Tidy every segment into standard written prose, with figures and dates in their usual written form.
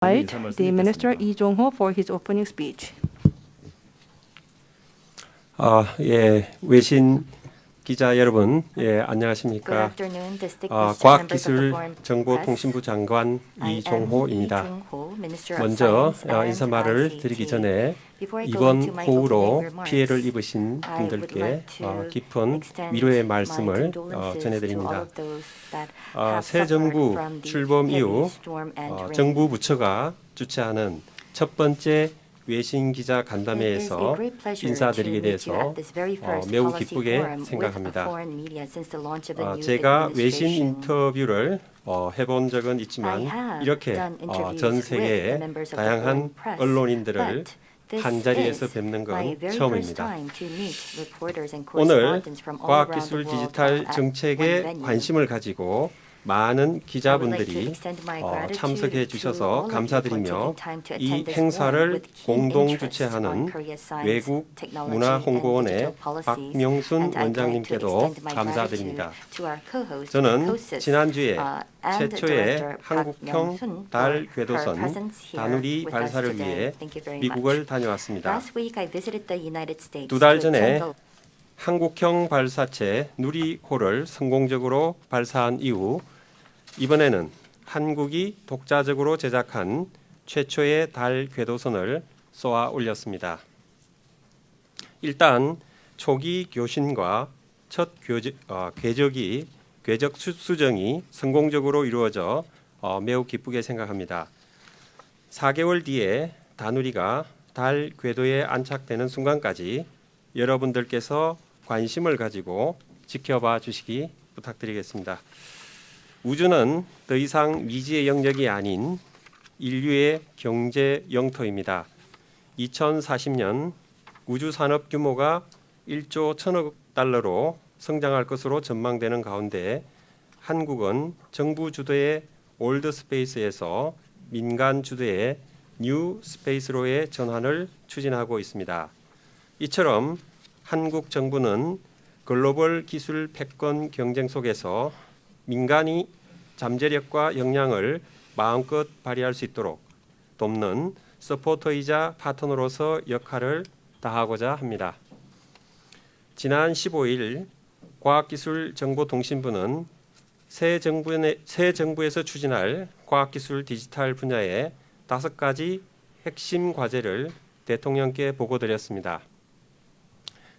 invite the Minister Lee Jong-ho for his opening speech. 외신 기자 여러분, Good 안녕하십니까? afternoon, distinguished members of the Foreign Press. 과학기술정보통신부 장관 I am 이종호입니다. Lee Jong-ho, Minister of 먼저 Science and 인사말을 ICT. 드리기 전에 Before I go 이번 into my 호우로 opening remarks, 피해를 입으신 I would 분들께 like to 깊은 extend 위로의 my 말씀을 condolences to 전해드립니다. all of those that have 새 suffered 정부 from the 출범 heavy 이후 storm and rain. 정부 부처가 주최하는 첫 번째 외신 기자 It is a 간담회에서 great pleasure 인사드리게 to meet you 돼서 at this very first 매우 policy 기쁘게 forum with 생각합니다. foreign media since the launch of the new 제가 외신 administration. 인터뷰를 해본 적은 I 있지만 have 이렇게 done interviews 전 with the 세계의 members of the 다양한 foreign press, 언론인들을 but this 한 자리에서 is 뵙는 my 건 very first 처음입니다. time to meet reporters and 오늘 correspondents from all around the 과학기술 world 디지탈 at one 정책에 venue. 관심을 가지고 많은 I would like to 기자분들이 extend my gratitude 참석해 to 주셔서 all of you for 감사드리며 taking time to 이 attend this 행사를 forum with keen 공동 interest on 주최하는 Korea's science, 외국 technology, 문화홍보원의 and digital policies. 박명순 And I'd like to 원장님께도 extend my 감사드립니다. gratitude to our co-host, 저는 COSIS, 지난주에 and 최초의 Director Park 한국형 Myung-sun 달 for her 궤도선 presence here 다누리 with us 발사를 today. 위해 Thank you very 미국을 much. 다녀왔습니다. Last week I visited the United States 두 달 to 전에 attend the 한국형 발사체 누리호를 성공적으로 발사한 이후 이번에는 한국이 독자적으로 제작한 최초의 달 궤도선을 쏘아 올렸습니다. 일단 초기 교신과 첫 궤적 수정이 성공적으로 이루어져 매우 기쁘게 생각합니다. 4개월 뒤에 다누리가 달 궤도에 안착되는 순간까지 여러분들께서 관심을 가지고 지켜봐 주시기 부탁드리겠습니다. 우주는 더 이상 미지의 영역이 아닌 인류의 경제 영토입니다. 2040년 우주 산업 규모가 1조 1천억 달러로 성장할 것으로 전망되는 가운데 한국은 정부 주도의 올드 스페이스에서 민간 주도의 뉴 스페이스로의 전환을 추진하고 있습니다. 이처럼 한국 정부는 글로벌 기술 패권 경쟁 속에서 민간이 잠재력과 역량을 마음껏 발휘할 수 있도록 돕는 서포터이자 파트너로서 역할을 다하고자 합니다. 지난 15일 과학기술정보통신부는 새 정부에서 추진할 과학기술 디지털 분야의 5가지 핵심 과제를 대통령께 보고드렸습니다.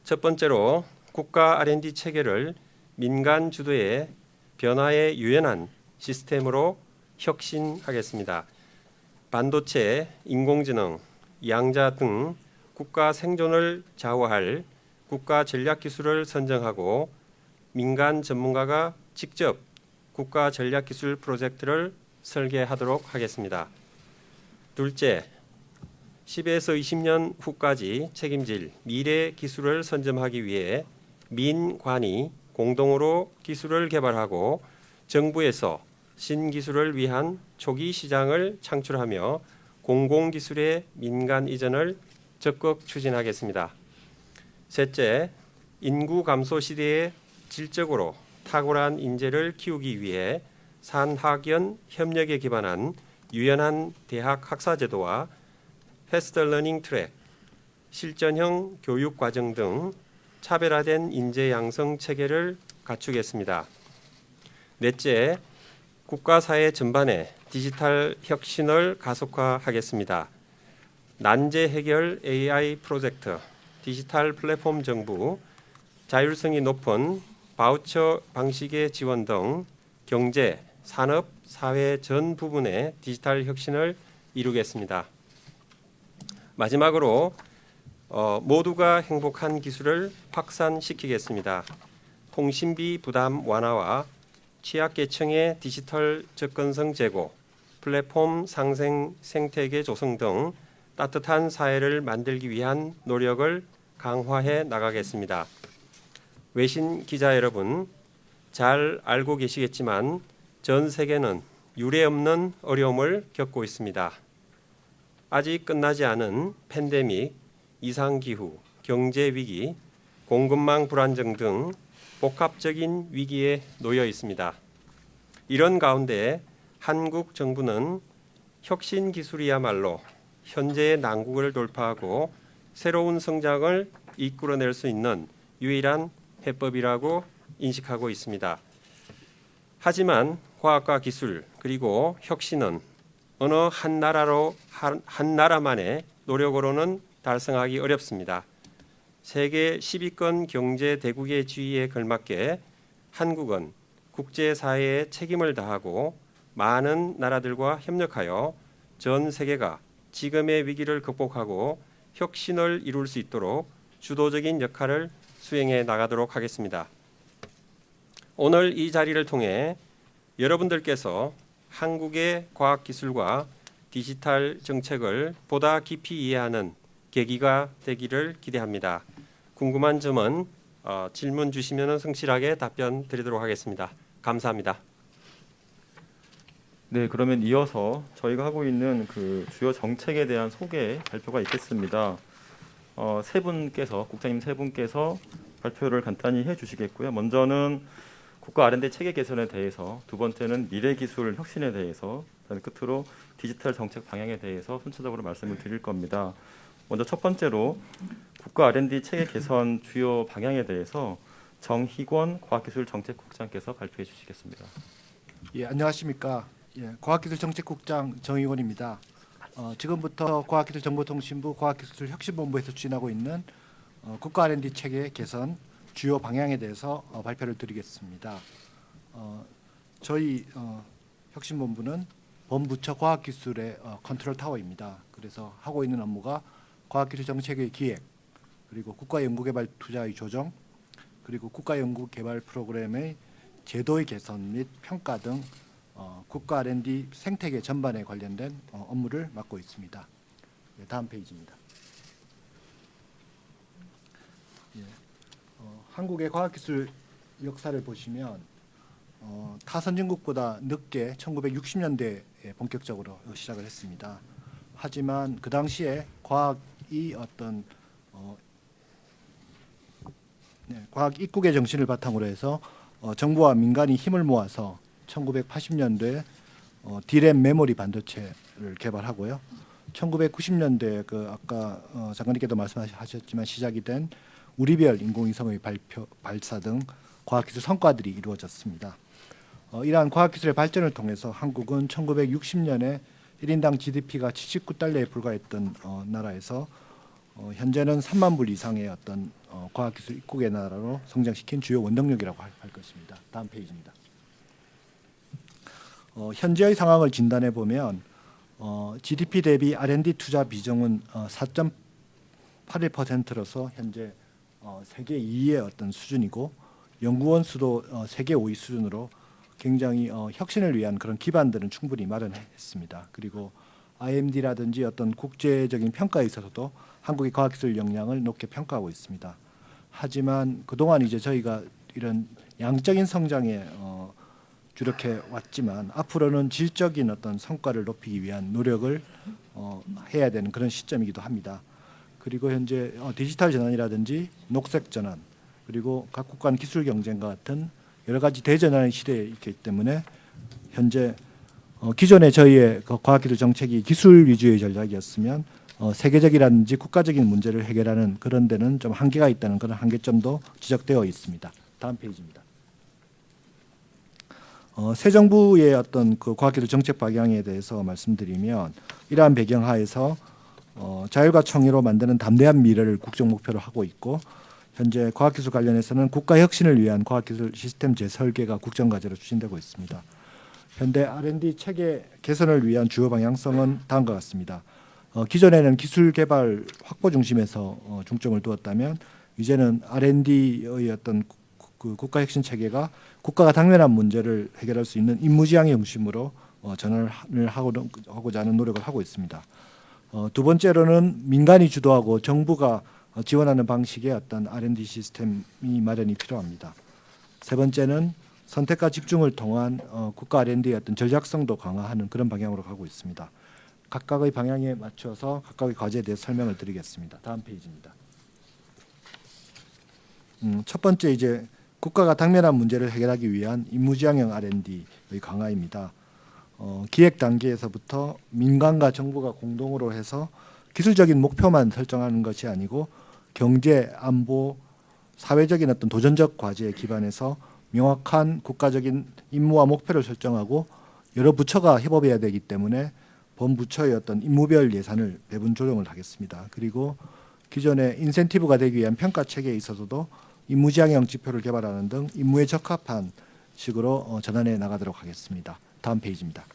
첫 번째로 국가 R&D 체계를 민간 주도의 변화에 유연한 시스템으로 혁신하겠습니다. 반도체, 인공지능, 양자 등 국가 생존을 좌우할 국가 전략 기술을 선정하고 민간 전문가가 직접 국가 전략 기술 프로젝트를 설계하도록 하겠습니다. 둘째, 10에서 20년 후까지 책임질 미래 기술을 선점하기 위해 민관이 공동으로 기술을 개발하고 정부에서 신기술을 위한 초기 시장을 창출하며 공공기술의 민간 이전을 적극 추진하겠습니다. 셋째, 인구 감소 시대에 질적으로 탁월한 인재를 키우기 위해 산학연 협력에 기반한 유연한 대학 학사 제도와 패스트 러닝 트랙, 실전형 교육 과정 등 차별화된 인재 양성 체계를 갖추겠습니다. 넷째, 국가사회 전반의 디지털 혁신을 가속화하겠습니다. 난제 해결 AI 프로젝트, 디지털 플랫폼 정부, 자율성이 높은 바우처 방식의 지원 등 경제, 산업, 사회 전 부분의 디지털 혁신을 이루겠습니다. 마지막으로 모두가 행복한 기술을 확산시키겠습니다. 통신비 부담 완화와 취약계층의 디지털 접근성 제고, 플랫폼 상생 생태계 조성 등 따뜻한 사회를 만들기 위한 노력을 강화해 나가겠습니다. 외신 기자 여러분, 잘 알고 계시겠지만 전 세계는 유례없는 어려움을 겪고 있습니다. 아직 끝나지 않은 팬데믹, 이상기후, 경제위기, 공급망 불안정 등 복합적인 위기에 놓여 있습니다. 이런 가운데 한국 정부는 혁신 기술이야말로 현재의 난국을 돌파하고 새로운 성장을 이끌어낼 수 있는 유일한 해법이라고 인식하고 있습니다. 하지만 과학과 기술 그리고 혁신은 어느 한 나라만의 노력으로는 달성하기 어렵습니다. 세계 10위권 경제 대국의 지위에 걸맞게 한국은 국제사회에 책임을 다하고 많은 나라들과 협력하여 전 세계가 지금의 위기를 극복하고 혁신을 이룰 수 있도록 주도적인 역할을 수행해 나가도록 하겠습니다. 오늘 이 자리를 통해 여러분들께서 한국의 과학기술과 디지털 정책을 보다 깊이 이해하는 계기가 되기를 기대합니다. 궁금한 점은 질문 주시면 성실하게 답변 드리도록 하겠습니다. 감사합니다. 네, 그러면 이어서 저희가 하고 있는 그 주요 정책에 대한 소개 발표가 있겠습니다. 국장님 세 분께서 발표를 간단히 해주시겠고요. 먼저는 국가 R&D 체계 개선에 대해서, 두 번째는 미래 기술 혁신에 대해서, 끝으로 디지털 정책 방향에 대해서 순차적으로 말씀을 드릴 겁니다. 먼저 첫 번째로 국가 R&D 체계 개선 주요 방향에 대해서 정희권 과학기술정책국장께서 발표해 주시겠습니다. 예, 안녕하십니까. 예, 과학기술정책국장 정희권입니다. 지금부터 과학기술정보통신부 과학기술혁신본부에서 추진하고 있는 국가 R&D 체계 개선 주요 방향에 대해서 발표를 드리겠습니다. 저희 혁신본부는 본부처 과학기술의 컨트롤 타워입니다. 그래서 하고 있는 업무가 과학기술 정책의 기획, 그리고 국가연구개발 투자의 조정, 그리고 국가연구개발 프로그램의 제도의 개선 및 평가 등 국가 R&D 생태계 전반에 관련된 업무를 맡고 있습니다. 네, 다음 페이지입니다. 예, 한국의 과학기술 역사를 보시면 타 선진국보다 늦게 1960년대에 본격적으로 시작을 했습니다. 하지만 그 당시에 과학이 과학 입국의 정신을 바탕으로 해서 정부와 민간이 힘을 모아서 1980년도에 D램 메모리 반도체를 개발하고요. 1990년대 아까 장관님께도 말씀하셨지만 시작이 된 우리별 인공위성의 발사 등 과학기술 성과들이 이루어졌습니다. 이러한 과학기술의 발전을 통해서 한국은 1960년에 1인당 GDP가 79달러에 불과했던 나라에서 현재는 3만 불 이상의 과학기술 입국의 나라로 성장시킨 주요 원동력이라고 할 것입니다. 다음 페이지입니다. 현재의 상황을 진단해 보면 GDP 대비 R&D 투자 비중은 4.81%로서 현재 세계 2위의 수준이고 연구원 수도 세계 5위 수준으로 굉장히 혁신을 위한 그런 기반들은 충분히 마련했습니다. 그리고 IMD라든지 국제적인 평가에 있어서도 한국의 과학기술 역량을 높게 평가하고 있습니다. 하지만 그동안 이제 저희가 이런 양적인 성장에 주력해 왔지만 앞으로는 질적인 성과를 높이기 위한 노력을 해야 되는 그런 시점이기도 합니다. 그리고 현재 디지털 전환이라든지 녹색 전환, 그리고 각국 간 기술 경쟁과 같은 여러 가지 대전환의 시대에 있기 때문에 현재 기존의 저희의 과학기술 정책이 기술 위주의 전략이었으면 세계적이라든지 국가적인 문제를 해결하는 그런 데는 좀 한계가 있다는 그런 한계점도 지적되어 있습니다. 다음 페이지입니다. 새 정부의 과학기술 정책 방향에 대해서 말씀드리면 이러한 배경하에서 자율과 총의로 만드는 담대한 미래를 국정 목표로 하고 있고 현재 과학기술 관련해서는 국가 혁신을 위한 과학기술 시스템 재설계가 국정과제로 추진되고 있습니다. 현대 R&D 체계 개선을 위한 주요 방향성은 다음과 같습니다. 기존에는 기술 개발 확보 중심에서 중점을 두었다면 이제는 R&D의 국가 혁신 체계가 국가가 당면한 문제를 해결할 수 있는 임무지향의 중심으로 전환을 하고자 하는 노력을 하고 있습니다. 두 번째로는 민간이 주도하고 정부가 지원하는 방식의 R&D 시스템이 마련이 필요합니다. 세 번째는 선택과 집중을 통한 국가 R&D의 전략성도 강화하는 그런 방향으로 가고 있습니다. 각각의 방향에 맞춰서 각각의 과제에 대해 설명을 드리겠습니다. 다음 페이지입니다. 첫 번째 이제 국가가 당면한 문제를 해결하기 위한 임무지향형 R&D의 강화입니다. 기획 단계에서부터 민간과 정부가 공동으로 해서 기술적인 목표만 설정하는 것이 아니고 경제, 안보, 사회적인 어떤 도전적 과제에 기반해서 명확한 국가적인 임무와 목표를 설정하고 여러 부처가 협업해야 되기 때문에 본부처의 어떤 임무별 예산을 배분 조정을 하겠습니다. 그리고 기존의 인센티브가 되기 위한 평가 체계에 있어서도 임무 지향형 지표를 개발하는 등 임무에 적합한 식으로 전환해 나가도록 하겠습니다. 다음 페이지입니다.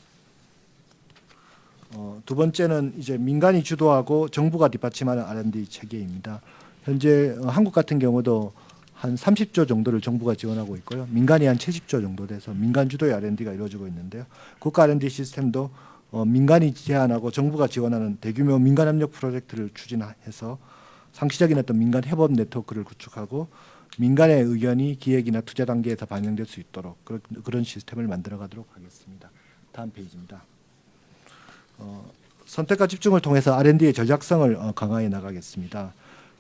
두 번째는 이제 민간이 주도하고 정부가 뒷받침하는 R&D 체계입니다. 현재 한국 같은 경우도 한 30조 정도를 정부가 지원하고 있고요. 민간이 한 70조 정도 돼서 민간 주도의 R&D가 이루어지고 있는데요. 국가 R&D 시스템도 민간이 제안하고 정부가 지원하는 대규모 민간 협력 프로젝트를 추진해서 상시적인 어떤 민간 협업 네트워크를 구축하고 민간의 의견이 기획이나 투자 단계에서 반영될 수 있도록 그런 시스템을 만들어가도록 하겠습니다. 다음 페이지입니다. 선택과 집중을 통해서 R&D의 전략성을 강화해 나가겠습니다.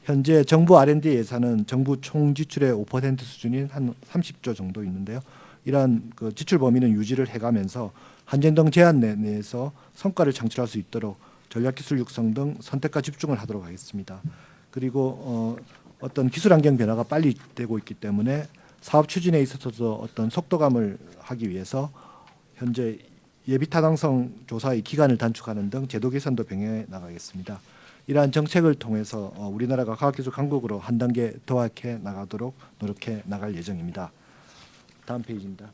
현재 정부 R&D 예산은 정부 총 지출의 5% 수준인 한 30조 정도 있는데요. 이러한 그 지출 범위는 유지를 해가면서 한정된 제한 내에서 성과를 창출할 수 있도록 전략기술 육성 등 선택과 집중을 하도록 하겠습니다. 그리고 어떤 기술 환경 변화가 빨리 되고 있기 때문에 사업 추진에 있어서도 어떤 속도감을 하기 위해서 현재 예비 타당성 조사의 기간을 단축하는 등 제도 개선도 병행해 나가겠습니다. 이러한 정책을 통해서 우리나라가 과학기술 강국으로 한 단계 더하게 나가도록 노력해 나갈 예정입니다. 다음 페이지입니다.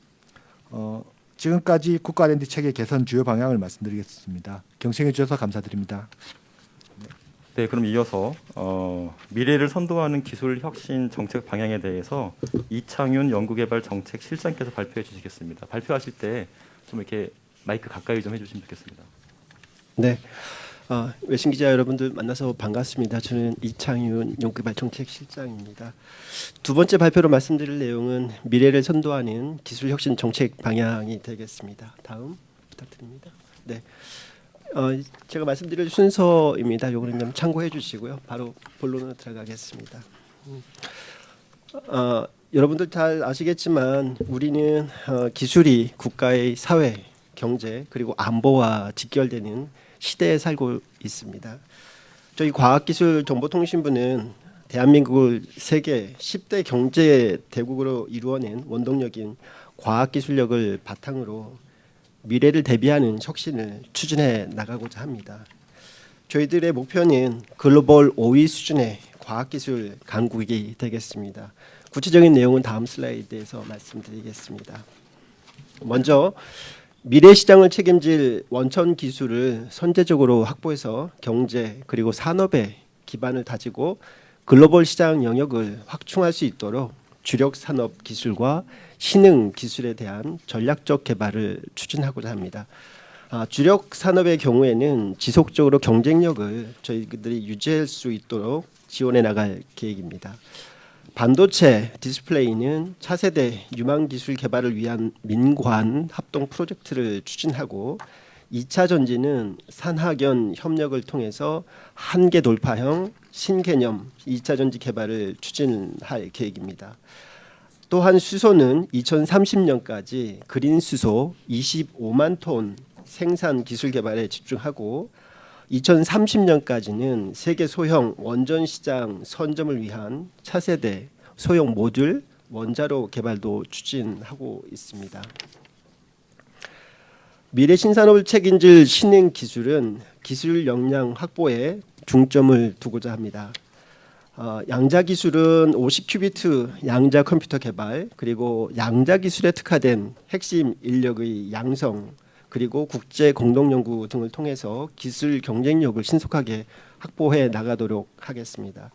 지금까지 국가 R&D 체계 개선 주요 방향을 말씀드리겠습니다. 경청해 주셔서 감사드립니다. 네, 그럼 이어서 미래를 선도하는 기술 혁신 정책 방향에 대해서 이창윤 연구개발 정책 실장께서 발표해 주시겠습니다. 발표하실 때 좀 이렇게 마이크 가까이 좀 해주시면 좋겠습니다. 네, 외신 기자 여러분들 만나서 반갑습니다. 저는 이창윤 연구개발 정책실장입니다. 두 번째 발표로 말씀드릴 내용은 미래를 선도하는 기술 혁신 정책 방향이 되겠습니다. 다음 부탁드립니다. 네, 제가 말씀드릴 순서입니다. 이거는 좀 참고해 주시고요. 바로 본론으로 들어가겠습니다. 여러분들 잘 아시겠지만 우리는 기술이 국가의 사회, 경제 그리고 안보와 직결되는 시대에 살고 있습니다. 저희 과학기술정보통신부는 대한민국을 세계 10대 경제 대국으로 이루어낸 원동력인 과학기술력을 바탕으로 미래를 대비하는 혁신을 추진해 나가고자 합니다. 저희들의 목표는 글로벌 5위 수준의 과학기술 강국이 되겠습니다. 구체적인 내용은 다음 슬라이드에서 말씀드리겠습니다. 먼저 미래 시장을 책임질 원천 기술을 선제적으로 확보해서 경제 그리고 산업의 기반을 다지고 글로벌 시장 영역을 확충할 수 있도록 주력 산업 기술과 신흥 기술에 대한 전략적 개발을 추진하고자 합니다. 주력 산업의 경우에는 지속적으로 경쟁력을 저희들이 유지할 수 있도록 지원해 나갈 계획입니다. 반도체, 디스플레이는 차세대 유망 기술 개발을 위한 민관 합동 프로젝트를 추진하고 2차 전지는 산학연 협력을 통해서 한계 돌파형 신개념 2차 전지 개발을 추진할 계획입니다. 또한 수소는 2030년까지 그린 수소 25만 톤 생산 기술 개발에 집중하고 2030년까지는 세계 소형 원전 시장 선점을 위한 차세대 소형 모듈 원자로 개발도 추진하고 있습니다. 미래 신산업을 책임질 신흥 기술은 기술 역량 확보에 중점을 두고자 합니다. 양자 기술은 50큐비트 양자 컴퓨터 개발 그리고 양자 기술에 특화된 핵심 인력의 양성 그리고 국제 공동 연구 등을 통해서 기술 경쟁력을 신속하게 확보해 나가도록 하겠습니다.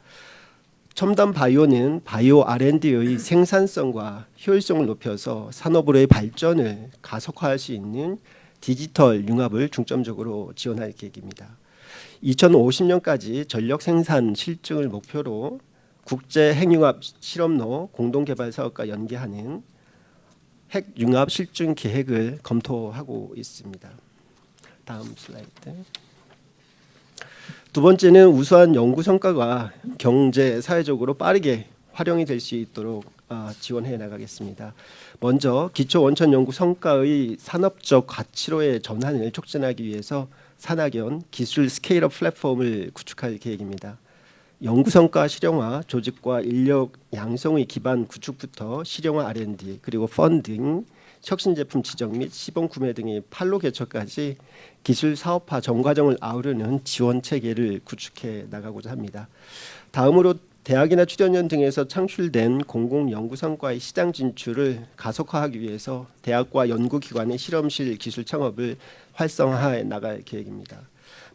첨단 바이오는 바이오 R&D의 생산성과 효율성을 높여서 산업으로의 발전을 가속화할 수 있는 디지털 융합을 중점적으로 지원할 계획입니다. 2050년까지 전력 생산 실증을 목표로 국제 핵융합 실험로 공동개발 사업과 연계하는 핵융합 실증 계획을 검토하고 있습니다. 다음 슬라이드. 두 번째는 우수한 연구 성과가 경제 사회적으로 빠르게 활용이 될 수 있도록 지원해 나가겠습니다. 먼저 기초 원천 연구 성과의 산업적 가치로의 전환을 촉진하기 위해서 산학연 기술 스케일업 플랫폼을 구축할 계획입니다. 연구 성과 실용화, 조직과 인력 양성의 기반 구축부터 실용화 R&D 그리고 펀딩, 혁신 제품 지정 및 시범 구매 등의 판로 개척까지 기술 사업화 전 과정을 아우르는 지원 체계를 구축해 나가고자 합니다. 다음으로 대학이나 출연연 등에서 창출된 공공 연구 성과의 시장 진출을 가속화하기 위해서 대학과 연구기관의 실험실 기술 창업을 활성화해 나갈 계획입니다.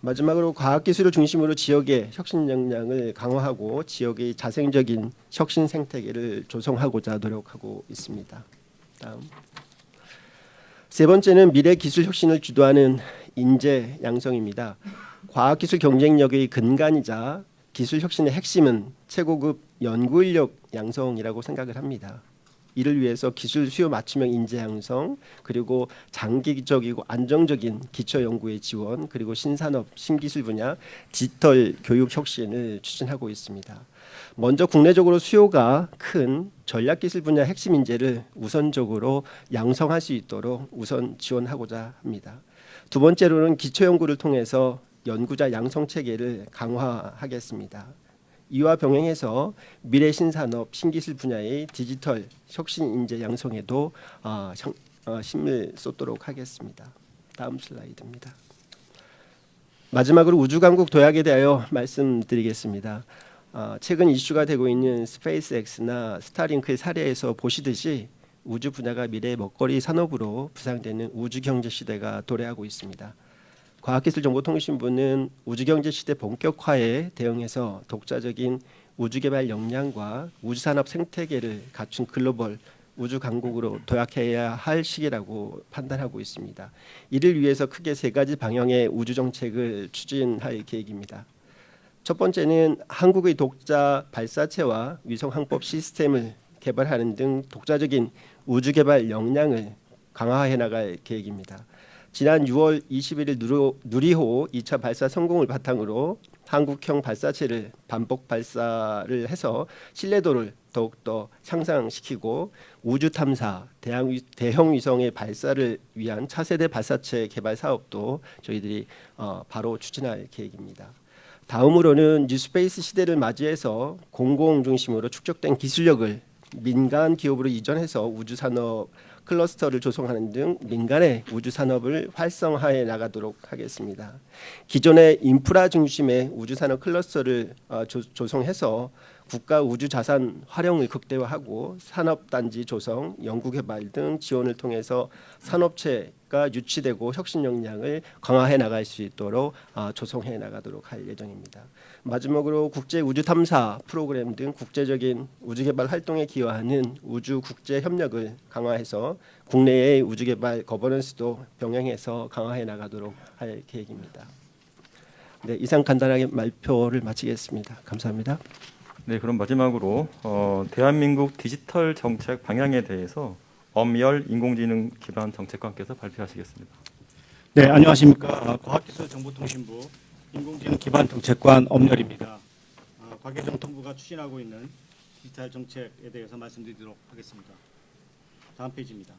마지막으로 과학기술을 중심으로 지역의 혁신 역량을 강화하고 지역의 자생적인 혁신 생태계를 조성하고자 노력하고 있습니다. 다음. 세 번째는 미래 기술 혁신을 주도하는 인재 양성입니다. 과학기술 경쟁력의 근간이자 기술 혁신의 핵심은 최고급 연구 인력 양성이라고 생각을 합니다. 이를 위해서 기술 수요 맞춤형 인재 양성, 그리고 장기적이고 안정적인 기초 연구의 지원, 그리고 신산업, 신기술 분야 디지털 교육 혁신을 추진하고 있습니다. 먼저 국내적으로 수요가 큰 전략기술 분야 핵심 인재를 우선적으로 양성할 수 있도록 우선 지원하고자 합니다. 두 번째로는 기초 연구를 통해서 연구자 양성 체계를 강화하겠습니다. 이와 병행해서 미래 신산업, 신기술 분야의 디지털 혁신 인재 양성에도 힘을 쏟도록 하겠습니다. 다음 슬라이드입니다. 마지막으로 우주 강국 도약에 대하여 말씀드리겠습니다. 최근 이슈가 되고 있는 스페이스X나 스타링크의 사례에서 보시듯이 우주 분야가 미래의 먹거리 산업으로 부상되는 우주 경제 시대가 도래하고 있습니다. 과학기술정보통신부는 우주경제 시대 본격화에 대응해서 독자적인 우주개발 역량과 우주산업 생태계를 갖춘 글로벌 우주 강국으로 도약해야 할 시기라고 판단하고 있습니다. 이를 위해서 크게 세 가지 방향의 우주 정책을 추진할 계획입니다. 첫 번째는 한국의 독자 발사체와 위성 항법 시스템을 개발하는 등 독자적인 우주개발 역량을 강화해 나갈 계획입니다. 지난 6월 21일 누리호 2차 발사 성공을 바탕으로 한국형 발사체를 반복 발사를 해서 신뢰도를 더욱더 향상시키고 우주 탐사, 대형 위성의 발사를 위한 차세대 발사체 개발 사업도 저희들이 바로 추진할 계획입니다. 다음으로는 뉴스페이스 시대를 맞이해서 공공 중심으로 축적된 기술력을 민간 기업으로 이전해서 우주 산업 클러스터를 조성하는 등 민간의 우주 산업을 활성화해 나가도록 하겠습니다. 기존의 인프라 중심의 우주 산업 클러스터를 조성해서 국가 우주 자산 활용을 극대화하고 산업 단지 조성, 연구 개발 등 지원을 통해서 산업체가 유치되고 혁신 역량을 강화해 나갈 수 있도록 조성해 나가도록 할 예정입니다. 마지막으로 국제 우주 탐사 프로그램 등 국제적인 우주 개발 활동에 기여하는 우주 국제 협력을 강화해서 국내의 우주 개발 거버넌스도 병행해서 강화해 나가도록 할 계획입니다. 네, 이상 간단하게 발표를 마치겠습니다. 감사합니다. 네, 그럼 마지막으로 대한민국 디지털 정책 방향에 대해서 엄열 인공지능 기반 정책관께서 발표하시겠습니다. 네, 안녕하십니까. 과학기술정보통신부 인공지능 기반 정책관 엄열입니다. 과개정통부가 추진하고 있는 디지털 정책에 대해서 말씀드리도록 하겠습니다. 다음 페이지입니다.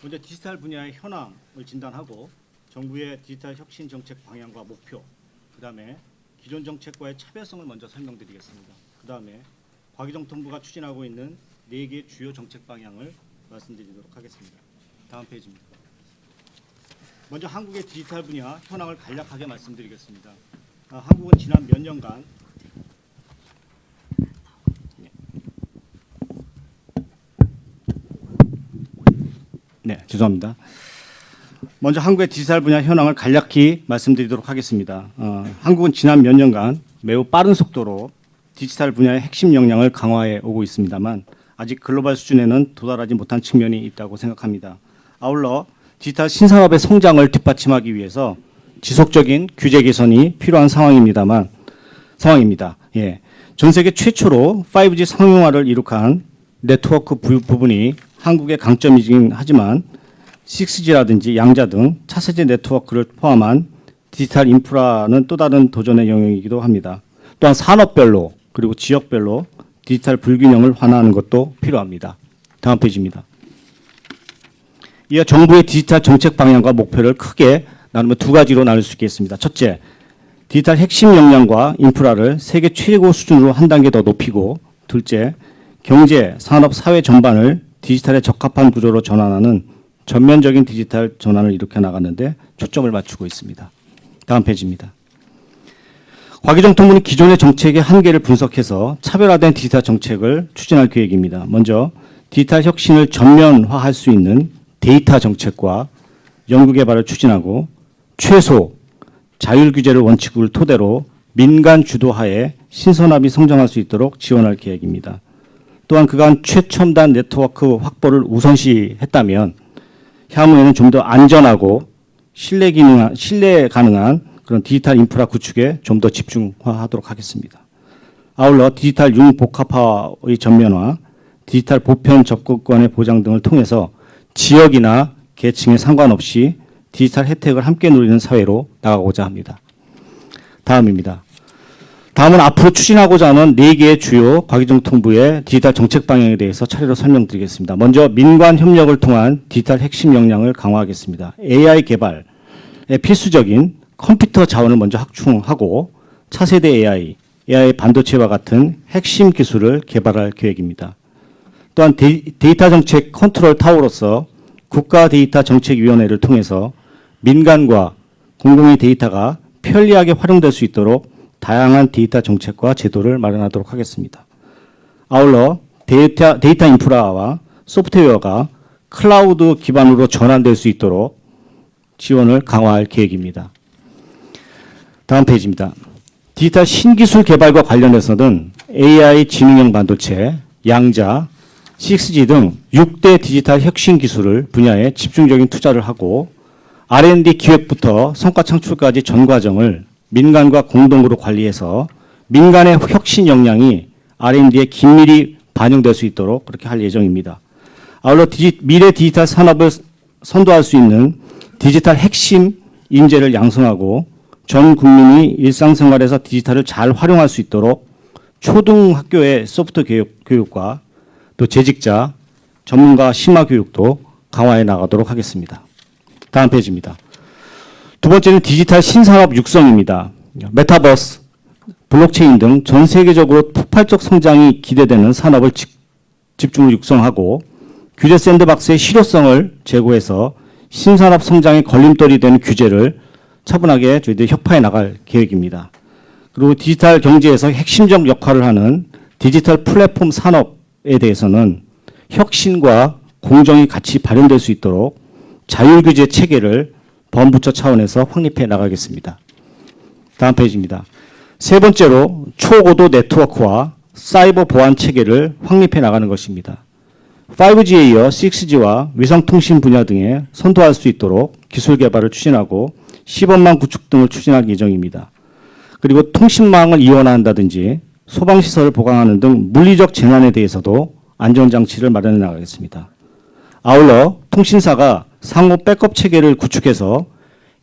먼저 디지털 분야의 현황을 진단하고 정부의 디지털 혁신 정책 방향과 목표, 그다음에 기존 정책과의 차별성을 먼저 설명드리겠습니다. 그다음에 과기정통부가 추진하고 있는 4개 주요 정책 방향을 말씀드리도록 하겠습니다. 다음 페이지입니다. 먼저 한국의 디지털 분야 현황을 간략하게 말씀드리겠습니다. 한국은 지난 몇 년간 죄송합니다. 먼저 한국의 디지털 분야 현황을 간략히 말씀드리도록 하겠습니다. 한국은 지난 몇 년간 매우 빠른 속도로 디지털 분야의 핵심 역량을 강화해 오고 있습니다만 아직 글로벌 수준에는 도달하지 못한 측면이 있다고 생각합니다. 아울러 디지털 신산업의 성장을 뒷받침하기 위해서 지속적인 규제 개선이 필요한 상황입니다. 예. 전 세계 최초로 5G 상용화를 이룩한 네트워크 부분이 한국의 강점이긴 하지만 6G라든지 양자 등 차세대 네트워크를 포함한 디지털 인프라는 또 다른 도전의 영역이기도 합니다. 또한 산업별로 그리고 지역별로 디지털 불균형을 완화하는 것도 필요합니다. 다음 페이지입니다. 이어 정부의 디지털 정책 방향과 목표를 크게 나누면 두 가지로 나눌 수 있겠습니다. 첫째, 디지털 핵심 역량과 인프라를 세계 최고 수준으로 한 단계 더 높이고, 둘째, 경제, 산업, 사회 전반을 디지털에 적합한 구조로 전환하는 전면적인 디지털 전환을 일으켜 나갔는데 초점을 맞추고 있습니다. 다음 페이지입니다. 과기정통부는 기존의 정책의 한계를 분석해서 차별화된 디지털 정책을 추진할 계획입니다. 먼저 디지털 혁신을 전면화할 수 있는 데이터 정책과 연구개발을 추진하고, 최소 자율규제를 원칙을 토대로 민간 주도하에 신선합이 성장할 수 있도록 지원할 계획입니다. 또한 그간 최첨단 네트워크 확보를 우선시했다면 향후에는 좀 더 안전하고 신뢰 가능한 그런 디지털 인프라 구축에 좀 더 집중하도록 하겠습니다. 아울러 디지털 융복합화의 전면화, 디지털 보편 접근권의 보장 등을 통해서 지역이나 계층에 상관없이 디지털 혜택을 함께 누리는 사회로 나가고자 합니다. 다음입니다. 다음은 앞으로 추진하고자 하는 4개의 주요 과기정통부의 디지털 정책 방향에 대해서 차례로 설명드리겠습니다. 먼저 민관 협력을 통한 디지털 핵심 역량을 강화하겠습니다. AI 개발에 필수적인 컴퓨터 자원을 먼저 확충하고 차세대 AI 반도체와 같은 핵심 기술을 개발할 계획입니다. 또한 데이터 정책 컨트롤 타워로서 국가 데이터 정책위원회를 통해서 민간과 공공의 데이터가 편리하게 활용될 수 있도록 다양한 데이터 정책과 제도를 마련하도록 하겠습니다. 아울러 데이터 인프라와 소프트웨어가 클라우드 기반으로 전환될 수 있도록 지원을 강화할 계획입니다. 다음 페이지입니다. 디지털 신기술 개발과 관련해서는 AI 지능형 반도체, 양자, 6G 등 6대 디지털 혁신 기술을 분야에 집중적인 투자를 하고, R&D 기획부터 성과 창출까지 전 과정을 민간과 공동으로 관리해서 민간의 혁신 역량이 R&D에 긴밀히 반영될 수 있도록 그렇게 할 예정입니다. 아울러 미래 디지털 산업을 선도할 수 있는 디지털 핵심 인재를 양성하고 전 국민이 일상생활에서 디지털을 잘 활용할 수 있도록 초등학교의 소프트 교육과 또 재직자, 전문가 심화 교육도 강화해 나가도록 하겠습니다. 다음 페이지입니다. 두 번째는 디지털 신산업 육성입니다. 메타버스, 블록체인 등 전 세계적으로 폭발적 성장이 기대되는 산업을 집중을 육성하고, 규제 샌드박스의 실효성을 제고해서 신산업 성장의 걸림돌이 되는 규제를 차분하게 저희들이 협파해 나갈 계획입니다. 그리고 디지털 경제에서 핵심적 역할을 하는 디지털 플랫폼 산업에 대해서는 혁신과 공정이 같이 발현될 수 있도록 자율규제 체계를 범부처 차원에서 확립해 나가겠습니다. 다음 페이지입니다. 세 번째로 초고도 네트워크와 사이버 보안 체계를 확립해 나가는 것입니다. 5G에 이어 6G와 위성통신 분야 등에 선도할 수 있도록 기술 개발을 추진하고 시범망 구축 등을 추진할 예정입니다. 그리고 통신망을 이원화한다든지 소방시설을 보강하는 등 물리적 재난에 대해서도 안전장치를 마련해 나가겠습니다. 아울러 통신사가 상호 백업 체계를 구축해서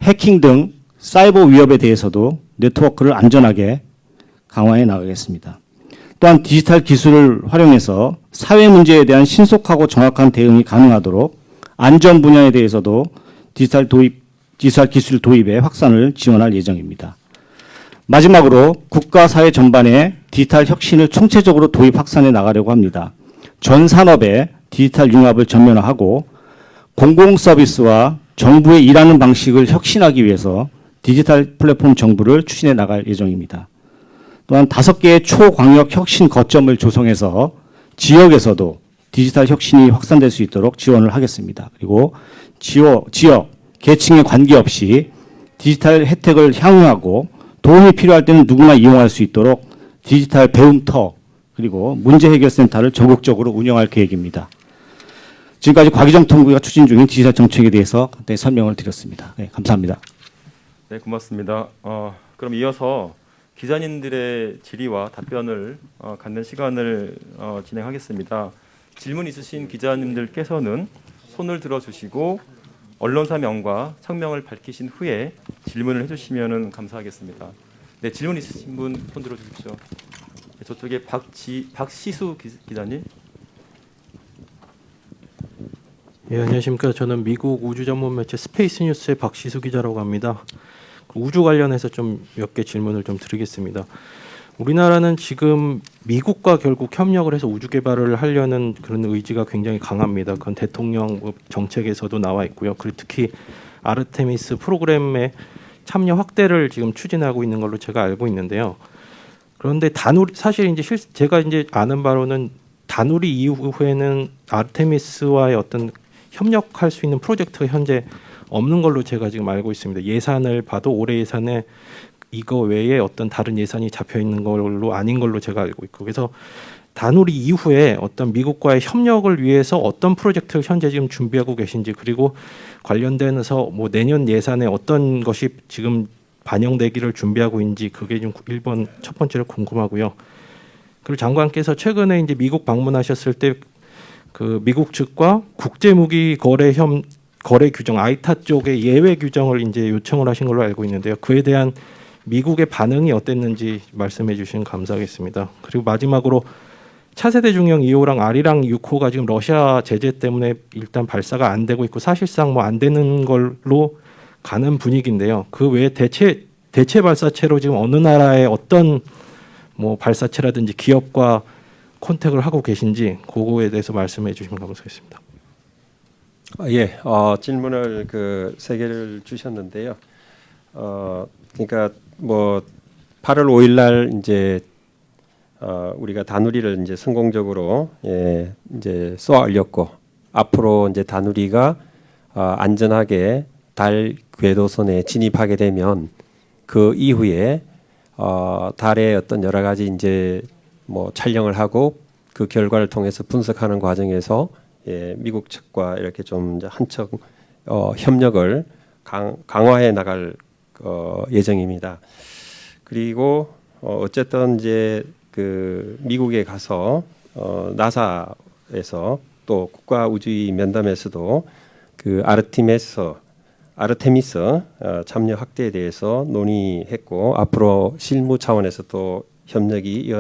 해킹 등 사이버 위협에 대해서도 네트워크를 안전하게 강화해 나가겠습니다. 또한 디지털 기술을 활용해서 사회 문제에 대한 신속하고 정확한 대응이 가능하도록 안전 분야에 대해서도 디지털 기술 도입의 확산을 지원할 예정입니다. 마지막으로 국가 사회 전반에 디지털 혁신을 총체적으로 도입 확산해 나가려고 합니다. 전 산업의 디지털 융합을 전면화하고 공공 서비스와 정부의 일하는 방식을 혁신하기 위해서 디지털 플랫폼 정부를 추진해 나갈 예정입니다. 또한 5개의 초광역 혁신 거점을 조성해서 지역에서도 디지털 혁신이 확산될 수 있도록 지원을 하겠습니다. 그리고 지역, 계층에 관계없이 디지털 혜택을 향유하고 도움이 필요할 때는 누구나 이용할 수 있도록 디지털 배움터 그리고 문제해결센터를 전국적으로 운영할 계획입니다. 지금까지 과기정통부가 추진 중인 디지털 정책에 대해서 간단히 설명을 드렸습니다. 네, 감사합니다. 네, 고맙습니다. 그럼 이어서 기자님들의 질의와 답변을 갖는 시간을 진행하겠습니다. 질문 있으신 기자님들께서는 손을 들어주시고 언론사 명과 성명을 밝히신 후에 질문을 해주시면 감사하겠습니다. 네, 질문 있으신 분 손 들어주십시오. 저쪽에 박시수 기자님. 예, 안녕하십니까. 저는 미국 우주 전문 매체 스페이스 뉴스의 박시수 기자라고 합니다. 그 우주 관련해서 좀 몇 개 질문을 좀 드리겠습니다. 우리나라는 지금 미국과 결국 협력을 해서 우주 개발을 하려는 그런 의지가 굉장히 강합니다. 그건 대통령 정책에서도 나와 있고요. 그리고 특히 아르테미스 프로그램의 참여 확대를 지금 추진하고 있는 걸로 제가 알고 있는데요. 그런데 다누리 사실 이제 제가 이제 아는 바로는 다누리 이후에는 아르테미스와의 어떤 협력할 수 있는 프로젝트가 현재 없는 걸로 제가 지금 알고 있습니다. 예산을 봐도 올해 예산에 이거 외에 어떤 다른 예산이 잡혀 있는 걸로 아닌 걸로 제가 알고 있고, 그래서 다누리 이후에 어떤 미국과의 협력을 위해서 어떤 프로젝트를 현재 지금 준비하고 계신지, 그리고 관련돼서 뭐 내년 예산에 어떤 것이 지금 반영되기를 준비하고 있는지, 그게 좀 1번 첫 번째로 궁금하고요. 그리고 장관께서 최근에 이제 미국 방문하셨을 때 그 미국 측과 국제무기 거래 규정 아이타 쪽의 예외 규정을 이제 요청을 하신 걸로 알고 있는데요. 그에 대한 미국의 반응이 어땠는지 말씀해 주시면 감사하겠습니다. 그리고 마지막으로 차세대 중형 2호랑 아리랑 6호가 지금 러시아 제재 때문에 일단 발사가 안 되고 있고 사실상 뭐 안 되는 걸로 가는 분위기인데요. 그 외에 대체 발사체로 지금 어느 나라의 어떤 뭐 발사체라든지 기업과 컨택을 하고 계신지 그거에 대해서 말씀해 주시면 감사하겠습니다. 예, 질문을 그 세 개를 주셨는데요. 그러니까 뭐 8월 5일 날 이제 우리가 다누리를 이제 성공적으로 이제 쏘아 올렸고, 앞으로 이제 다누리가 안전하게 달 궤도선에 진입하게 되면 그 이후에 달의 어떤 여러 가지 이제 뭐 촬영을 하고 그 결과를 통해서 분석하는 과정에서 미국 측과 이렇게 좀 한층 협력을 강화해 나갈 예정입니다. 그리고 어쨌든 이제 그 미국에 가서 나사에서 또 국가우주위 면담에서도 그 아르테미스 참여 확대에 대해서 논의했고, 앞으로 실무 차원에서 또 협력이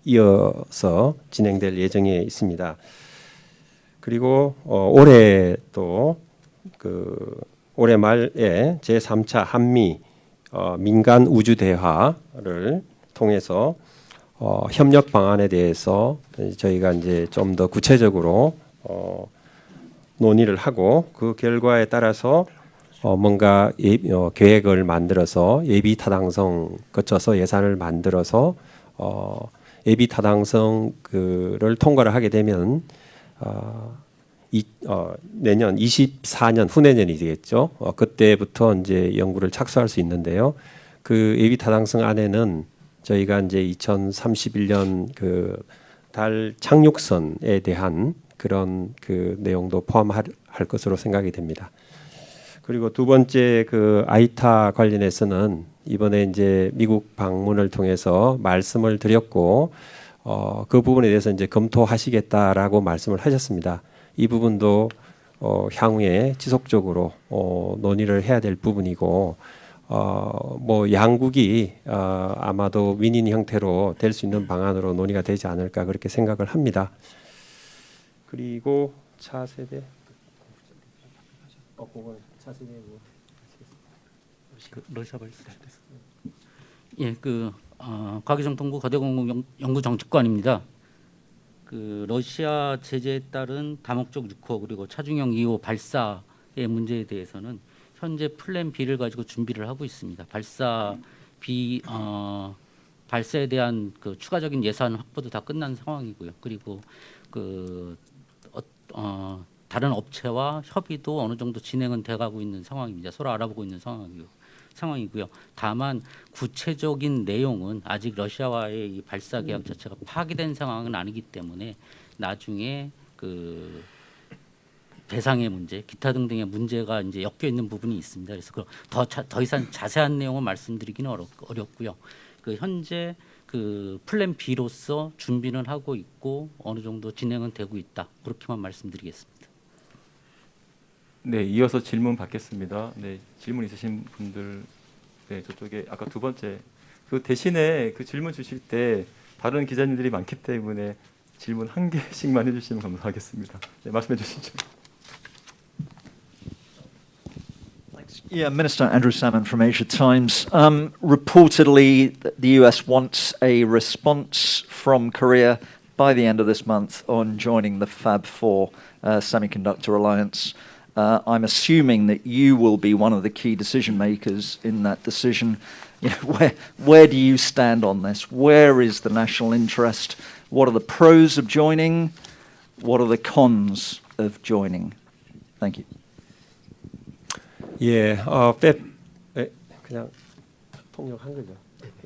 이어서 진행될 예정에 있습니다. 그리고 올해 또 그 올해 말에 제3차 한미 민간 우주 대화를 통해서 협력 방안에 대해서 저희가 이제 좀 더 구체적으로 논의를 하고, 그 결과에 따라서 뭔가 계획을 만들어서 예비 타당성 거쳐서 예산을 만들어서 예비 타당성 그를 통과를 하게 되면 내년 24년 후내년이 되겠죠. 그때부터 이제 연구를 착수할 수 있는데요. 그 예비 타당성 안에는 저희가 이제 2031년 그 달 착륙선에 대한 그런 그 내용도 포함할 것으로 생각이 됩니다. 그리고 두 번째 그 아이타 관련해서는 이번에 이제 미국 방문을 통해서 말씀을 드렸고, 그 부분에 대해서 이제 검토하시겠다라고 말씀을 하셨습니다. 이 부분도 향후에 지속적으로 논의를 해야 될 부분이고, 뭐 양국이 아마도 윈윈 형태로 될 수 있는 방안으로 논의가 되지 않을까 그렇게 생각을 합니다. 그리고 차세대 러시아 발사. 예, 과기정통부 거대공공연구정책관입니다. 그 러시아 제재에 따른 다목적 6호 그리고 차중형 2호 발사의 문제에 대해서는 현재 플랜 B를 가지고 준비를 하고 있습니다. 발사에 대한 그 추가적인 예산 확보도 다 끝난 상황이고요. 그리고 다른 업체와 협의도 어느 정도 진행은 돼가고 있는 상황입니다. 서로 알아보고 있는 상황이고요. 다만 구체적인 내용은 아직 러시아와의 이 발사 계약 자체가 파기된 상황은 아니기 때문에 나중에 그 배상의 문제, 기타 등등의 문제가 이제 엮여 있는 부분이 있습니다. 그래서 더 이상 자세한 내용을 말씀드리기는 어렵고요. 그 현재 그 플랜 B로서 준비는 하고 있고 어느 정도 진행은 되고 있다. 그렇게만 말씀드리겠습니다. 네, 이어서 질문 받겠습니다. 네, 질문 있으신 분들, 네, 저쪽에 아까 두 번째 그 대신에 그 질문 주실 때 다른 기자님들이 많기 때문에 질문 한 개씩만 해주시면 감사하겠습니다. 네, 말씀해 주시죠. Yeah, Minister Andrew Salmon from Asia Times. Reportedly, the US wants a response from Korea by the end of this month on joining the Fab 4 semiconductor alliance. I'm assuming that you will be one of the key decision makers in that decision. You know, where do you stand on this? Where is the national interest? What are the pros of joining? What are the cons of joining? Thank you. 예, 그냥 통역한 거죠.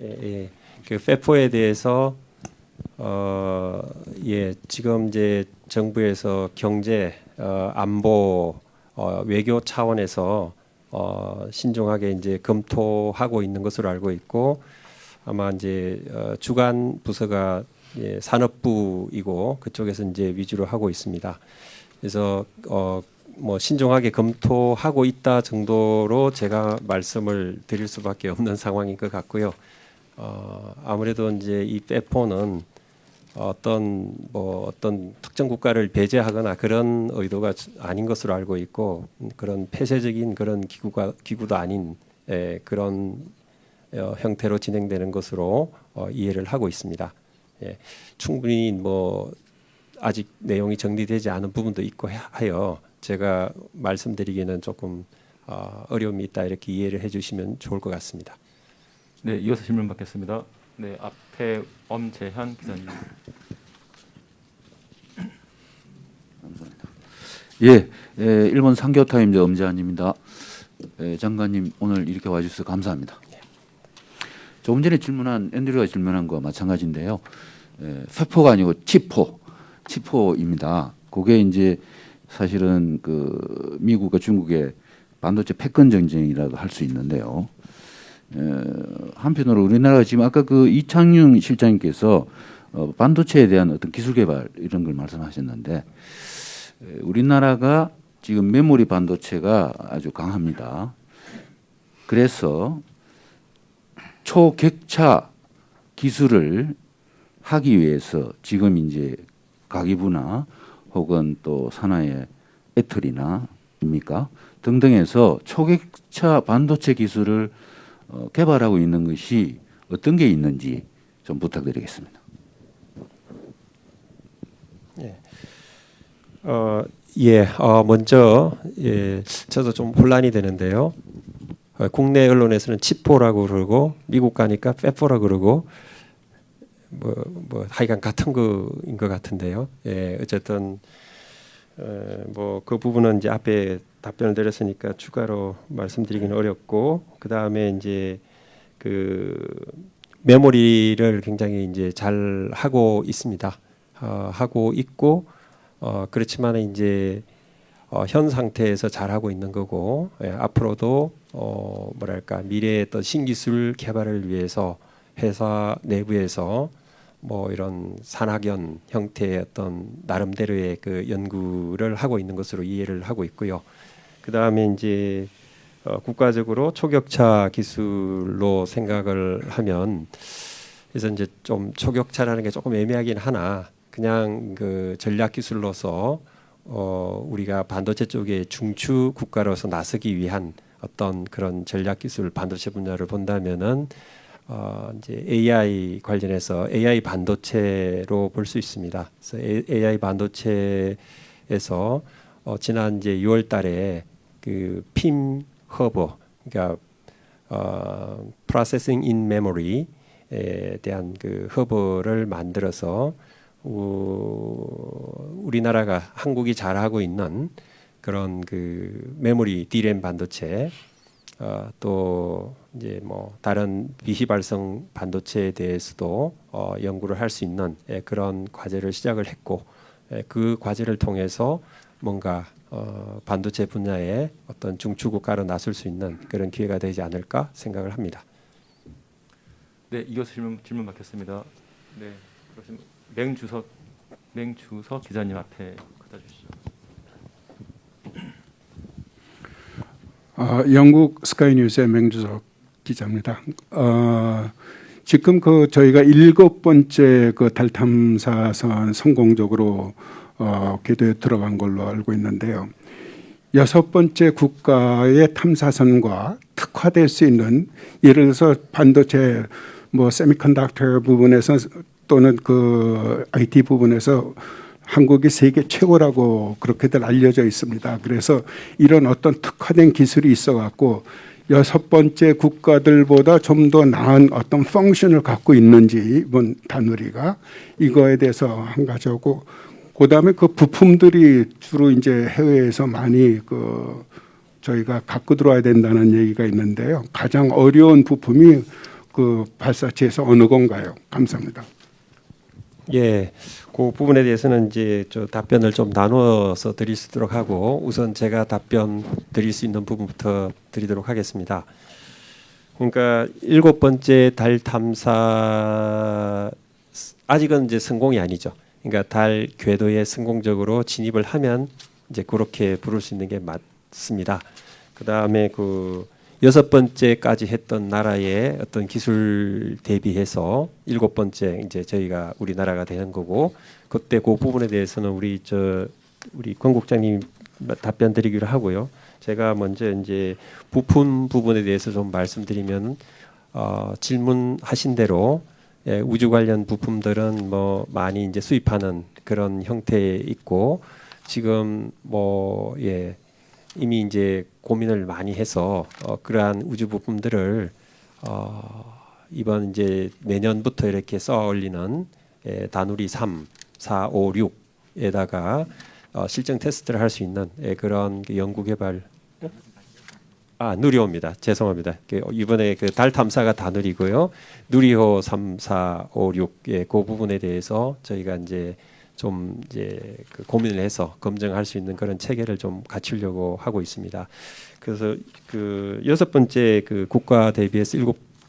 예. 그 페포에 대해서 지금 이제 정부에서 경제, 안보, 외교 차원에서 신중하게 이제 검토하고 있는 것으로 알고 있고, 아마 이제 주간 부서가 산업부이고 그쪽에서 이제 위주로 하고 있습니다. 그래서 뭐 신중하게 검토하고 있다 정도로 제가 말씀을 드릴 수밖에 없는 상황인 것 같고요. 아무래도 이제 이 페포는 어떤 특정 국가를 배제하거나 그런 의도가 아닌 것으로 알고 있고, 그런 폐쇄적인 그런 기구도 아닌 그런 형태로 진행되는 것으로 이해를 하고 있습니다. 예, 충분히 뭐 아직 내용이 정리되지 않은 부분도 있고 하여 제가 말씀드리기는 조금 어려움이 있다, 이렇게 이해를 해주시면 좋을 것 같습니다. 네, 이어서 질문 받겠습니다. 네, 앞에 엄재현 기자님. 감사합니다. 예, 일본 상교타임즈 엄재환입니다. 장관님 오늘 이렇게 와주셔서 감사합니다. 조금 전에 질문한 앤드류가 질문한 거와 마찬가지인데요. 페포가 아니고 치포입니다. 그게 이제 사실은 그 미국과 중국의 반도체 패권 전쟁이라도 할 수 있는데요. 한편으로 우리나라가 지금 아까 그 이창용 실장님께서 반도체에 대한 어떤 기술 개발 이런 걸 말씀하셨는데, 우리나라가 지금 메모리 반도체가 아주 강합니다. 그래서 초격차 기술을 하기 위해서 지금 이제 가계부나 혹은 또 산하의 애틀이나 입니까 등등에서 초격차 반도체 기술을 개발하고 있는 것이 어떤 게 있는지 좀 부탁드리겠습니다. 먼저 저도 좀 혼란이 되는데요. 국내 언론에서는 치포라고 그러고 미국 가니까 페포라고 그러고 뭐 하여간 같은 거인 것 같은데요. 어쨌든 뭐 그 부분은 이제 앞에 답변을 드렸으니까 추가로 말씀드리기는 어렵고, 그 다음에 이제 그 메모리를 굉장히 이제 잘 하고 있습니다. 하고 있고, 그렇지만 이제 현 상태에서 잘 하고 있는 거고, 앞으로도 뭐랄까 미래의 어떤 신기술 개발을 위해서 회사 내부에서 뭐 이런 산학연 형태의 어떤 나름대로의 그 연구를 하고 있는 것으로 이해를 하고 있고요. 그 다음에 이제 국가적으로 초격차 기술로 생각을 하면, 그래서 이제 좀 초격차라는 게 조금 애매하긴 하나, 그냥 그 전략 기술로서 우리가 반도체 쪽에 중추 국가로서 나서기 위한 어떤 그런 전략 기술 반도체 분야를 본다면은 이제 AI 관련해서 AI 반도체로 볼 수 있습니다. 그래서 AI 반도체에서 지난 이제 6월달에 그 PIM 허버, 그러니까 Processing in Memory에 대한 그 허버를 만들어서 우리나라가 한국이 잘하고 있는 그런 그 메모리 DRAM 반도체, 또 이제 뭐 다른 비휘발성 반도체에 대해서도 연구를 할 수 있는 그런 과제를 시작을 했고, 그 과제를 통해서 뭔가 반도체 분야에 어떤 중추국가로 나설 수 있는 그런 기회가 되지 않을까 생각을 합니다. 네, 이어서 질문 받겠습니다. 네, 그러시면 맹주석 기자님 앞에 갖다 주시죠. 영국 스카이뉴스의 맹주석 기자입니다. 지금 그 저희가 7번째 그 달 탐사선 성공적으로 궤도에 들어간 걸로 알고 있는데요. 6번째 국가의 탐사선과 특화될 수 있는, 예를 들어서 반도체 뭐 세미컨덕터 부분에서 또는 그 IT 부분에서 한국이 세계 최고라고 그렇게들 알려져 있습니다. 그래서 이런 어떤 특화된 기술이 있어 갖고 6번째 국가들보다 좀 더 나은 어떤 펑션을 갖고 있는지 이번 다누리가 이거에 대해서 한 가지고, 그다음에 그 부품들이 주로 이제 해외에서 많이 그 저희가 갖고 들어와야 된다는 얘기가 있는데요. 가장 어려운 부품이 그 발사체에서 어느 건가요? 감사합니다. 예, 그 부분에 대해서는 이제 저 답변을 좀 나누어서 드릴 수 있도록 하고, 우선 제가 답변 드릴 수 있는 부분부터 드리도록 하겠습니다. 그러니까 7번째 달 탐사 아직은 이제 성공이 아니죠. 그러니까 달 궤도에 성공적으로 진입을 하면 이제 그렇게 부를 수 있는 게 맞습니다. 그다음에 그 6번째까지 했던 나라의 어떤 기술 대비해서 7번째 이제 저희가 우리나라가 되는 거고, 그때 그 부분에 대해서는 우리 권 국장님 답변 드리기로 하고요. 제가 먼저 이제 부품 부분에 대해서 좀 말씀드리면, 질문하신 대로 우주 관련 부품들은 뭐 많이 이제 수입하는 그런 형태에 있고, 지금 뭐 이미 이제 고민을 많이 해서 그러한 우주 부품들을 이번 이제 내년부터 이렇게 써 올리는 다누리 3, 4, 5, 6에다가 실증 테스트를 할 수 있는 그런 연구 개발. 누리호입니다. 죄송합니다. 이번에 그 달 탐사가 다누리고요. 누리호 3, 4, 5, 6 그 부분에 대해서 저희가 이제 좀 이제 그 고민을 해서 검증할 수 있는 그런 체계를 좀 갖추려고 하고 있습니다. 그래서 그 6번째 그 국가 대비해서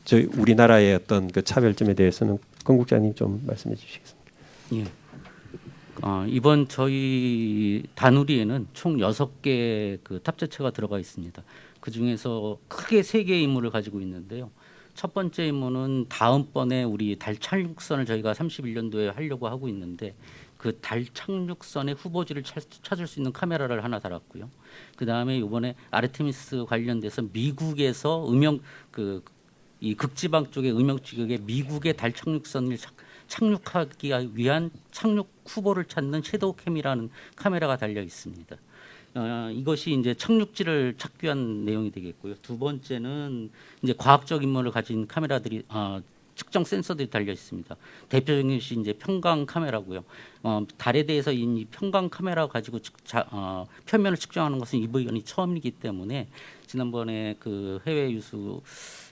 저희 우리나라의 어떤 그 차별점에 대해서는 권 국장님 좀 말씀해 주시겠습니까? 예. 이번 저희 다누리에는 총 6개 그 탑재체가 들어가 있습니다. 그 중에서 크게 3개의 임무를 가지고 있는데요. 첫 번째 임무는 다음번에 우리 달 착륙선을 저희가 31년도에 하려고 하고 있는데, 그 달 착륙선의 후보지를 찾을 수 있는 카메라를 하나 달았고요. 그 다음에 이번에 아르테미스 관련돼서 미국에서 이 극지방 쪽의 음영 지역에 미국의 달 착륙선을 착륙하기 위한 착륙 후보를 찾는 섀도우캠이라는 카메라가 달려 있습니다. 이것이 이제 착륙지를 찾기 위한 내용이 되겠고요. 두 번째는 이제 과학적 임무를 가진 카메라들이 측정 센서들이 달려 있습니다. 대표적인 것이 이제 평광 카메라고요. 달에 대해서 이 평광 카메라 가지고 표면을 측정하는 것은 이번이 처음이기 때문에, 지난번에 그 해외 유수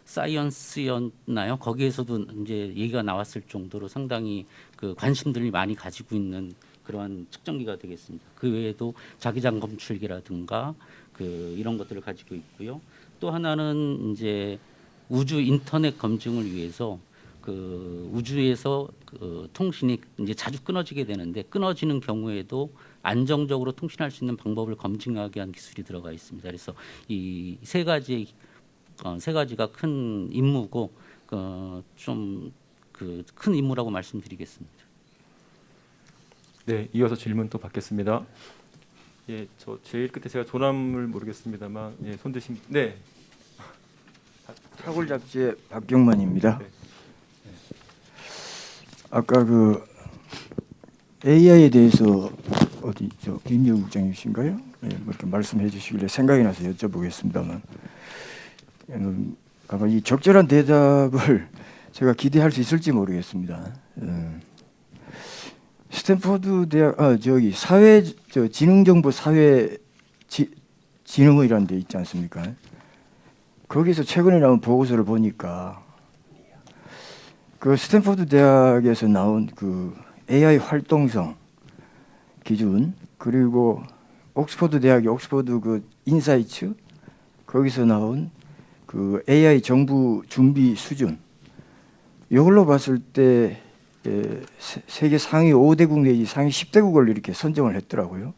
사이언스였나요? 거기에서도 이제 얘기가 나왔을 정도로 상당히 그 관심들이 많이 가지고 있는 그러한 측정기가 되겠습니다. 그 외에도 자기장 검출기라든가 이런 것들을 가지고 있고요. 또 하나는 이제 우주 인터넷 검증을 위해서 우주에서 통신이 이제 자주 끊어지게 되는데, 끊어지는 경우에도 안정적으로 통신할 수 있는 방법을 검증하기 위한 기술이 들어가 있습니다. 그래서 이 세 가지가 큰 임무고, 좀 큰 임무라고 말씀드리겠습니다. 네, 이어서 질문 또 받겠습니다. 예, 저 제일 끝에 제가 조남을 모르겠습니다만, 손 드신. 네. 차골 잡지의 박경만입니다. 네. 아까 그 AI에 대해서 김재우 국장이신가요? 이렇게 말씀해 주시길래 생각이 나서 여쭤보겠습니다만, 아마 이 적절한 대답을 제가 기대할 수 있을지 모르겠습니다. 스탠포드 대학 지능정보 사회 진흥이라는 데 있지 않습니까? 거기서 최근에 나온 보고서를 보니까 그 스탠포드 대학에서 나온 그 AI 활동성 기준, 그리고 옥스퍼드 대학의 옥스퍼드 그 인사이츠, 거기서 나온 그 AI 정부 준비 수준, 이걸로 봤을 때 세계 상위 5대국 내지 상위 10대국을 이렇게 선정을 했더라고요.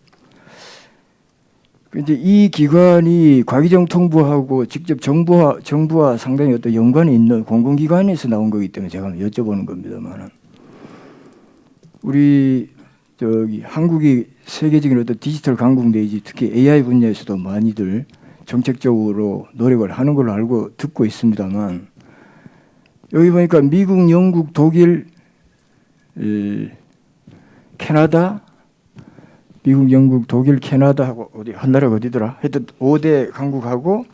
근데 이 기관이 과기정통부하고 직접 정부와 상당히 어떤 연관이 있는 공공기관에서 나온 거기 때문에 제가 여쭤보는 겁니다만, 우리 저기 한국이 세계적인 어떤 디지털 강국 내지 특히 AI 분야에서도 많이들 정책적으로 노력을 하는 걸로 알고 듣고 있습니다만, 여기 보니까 미국, 영국, 독일, 캐나다, 미국, 영국, 독일, 캐나다하고 어디 한 나라가 어디더라? 하여튼 5대 강국하고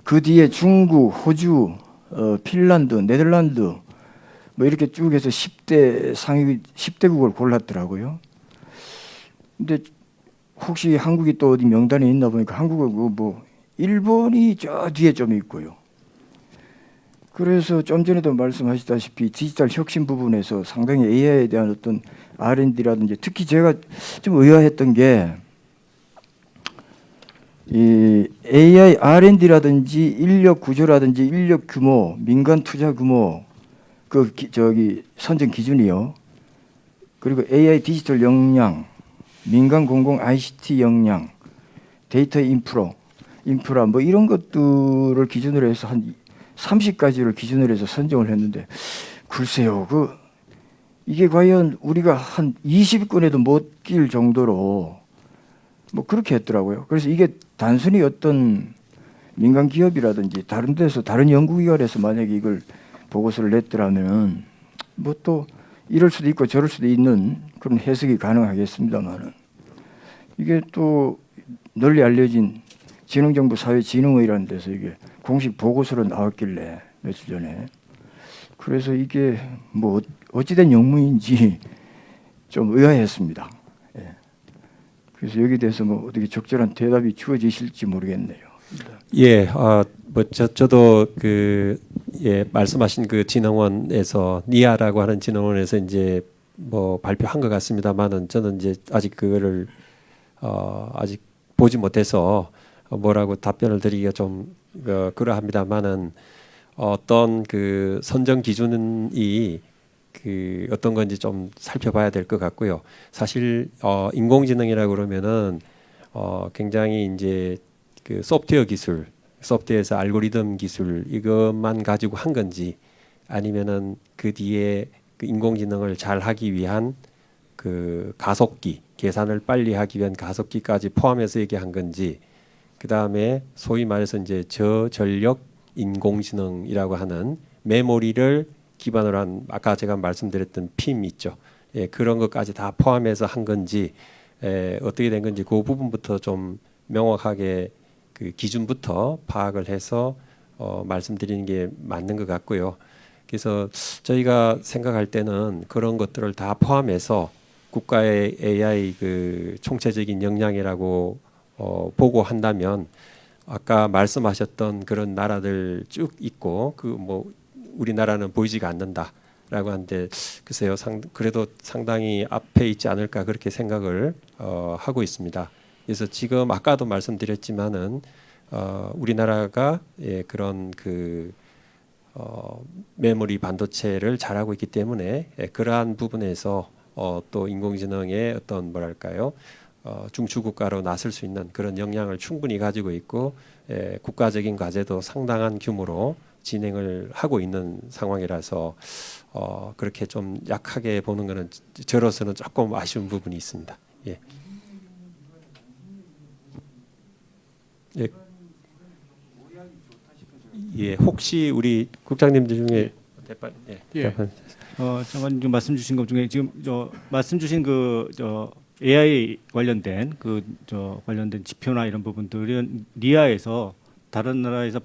그 뒤에 중국, 호주, 핀란드, 네덜란드 뭐 이렇게 쭉 해서 10대 상위 10대국을 골랐더라고요. 근데 혹시 한국이 또 어디 명단에 있나 보니까 한국은 뭐 일본이 저 뒤에 좀 있고요. 그래서 좀 전에도 말씀하셨다시피 디지털 혁신 부분에서 상당히 AI에 대한 어떤 R&D라든지, 특히 제가 좀 의아했던 게 이 AI R&D라든지 인력 구조라든지 인력 규모, 민간 투자 규모, 저기 선정 기준이요. 그리고 AI 디지털 역량, 민간 공공 ICT 역량, 데이터 인프라 뭐 이런 것들을 기준으로 해서 한 30가지를 기준으로 해서 선정을 했는데, 글쎄요, 이게 과연 우리가 한 20위권에도 못 낄 정도로 뭐 그렇게 했더라고요. 그래서 이게 단순히 어떤 민간 기업이라든지 다른 데서, 다른 연구기관에서 만약에 이걸 보고서를 냈더라면 뭐 또 이럴 수도 있고 저럴 수도 있는 그런 해석이 가능하겠습니다만은, 이게 또 널리 알려진 지능정보 사회진흥회의라는 데서 이게 공식 보고서로 나왔길래 며칠 전에, 그래서 이게 뭐 어찌된 영문인지 좀 의아했습니다. 예. 그래서 여기에 대해서 뭐 어떻게 적절한 대답이 주어지실지 모르겠네요. 예, 뭐 저도 말씀하신 그 진흥원에서 니아라고 하는 진흥원에서 이제 뭐 발표한 것 같습니다만은, 저는 이제 아직 그거를 아직 보지 못해서 뭐라고 답변을 드리기가 좀 그러합니다만은, 어떤 그 선정 기준이 어떤 건지 좀 살펴봐야 될 것 같고요. 사실 인공지능이라고 그러면은 굉장히 이제 그 소프트웨어 기술, 소프트웨어에서 알고리즘 기술 이것만 가지고 한 건지, 아니면은 그 뒤에 그 인공지능을 잘 하기 위한 그 가속기, 계산을 빨리 하기 위한 가속기까지 포함해서 얘기한 건지, 그 다음에 소위 말해서 이제 저전력 인공지능이라고 하는 메모리를 기반으로 한 아까 제가 말씀드렸던 핌 있죠. 예, 그런 것까지 다 포함해서 한 건지, 어떻게 된 건지 그 부분부터 좀 명확하게 그 기준부터 파악을 해서 말씀드리는 게 맞는 것 같고요. 그래서 저희가 생각할 때는 그런 것들을 다 포함해서 국가의 AI 그 총체적인 역량이라고 보고 한다면, 아까 말씀하셨던 그런 나라들 쭉 있고 그 뭐 우리나라는 보이지가 않는다라고 하는데, 글쎄요, 그래도 상당히 앞에 있지 않을까 그렇게 생각을 하고 있습니다. 그래서 지금 아까도 말씀드렸지만은 우리나라가 그런 그 메모리 반도체를 잘하고 있기 때문에 그러한 부분에서 또 인공지능의 어떤 뭐랄까요, 중추국가로 나설 수 있는 그런 역량을 충분히 가지고 있고, 국가적인 과제도 상당한 규모로 진행을 하고 있는 상황이라서 그렇게 좀 약하게 보는 것은 저로서는 조금 아쉬운 부분이 있습니다. 예. 예. 예, 혹시 우리 국장님들 중에 잠깐 좀 말씀 주신 것 중에 지금 말씀 주신 AI 관련된 관련된 지표나 이런 부분들은 리아에서 다른 나라에서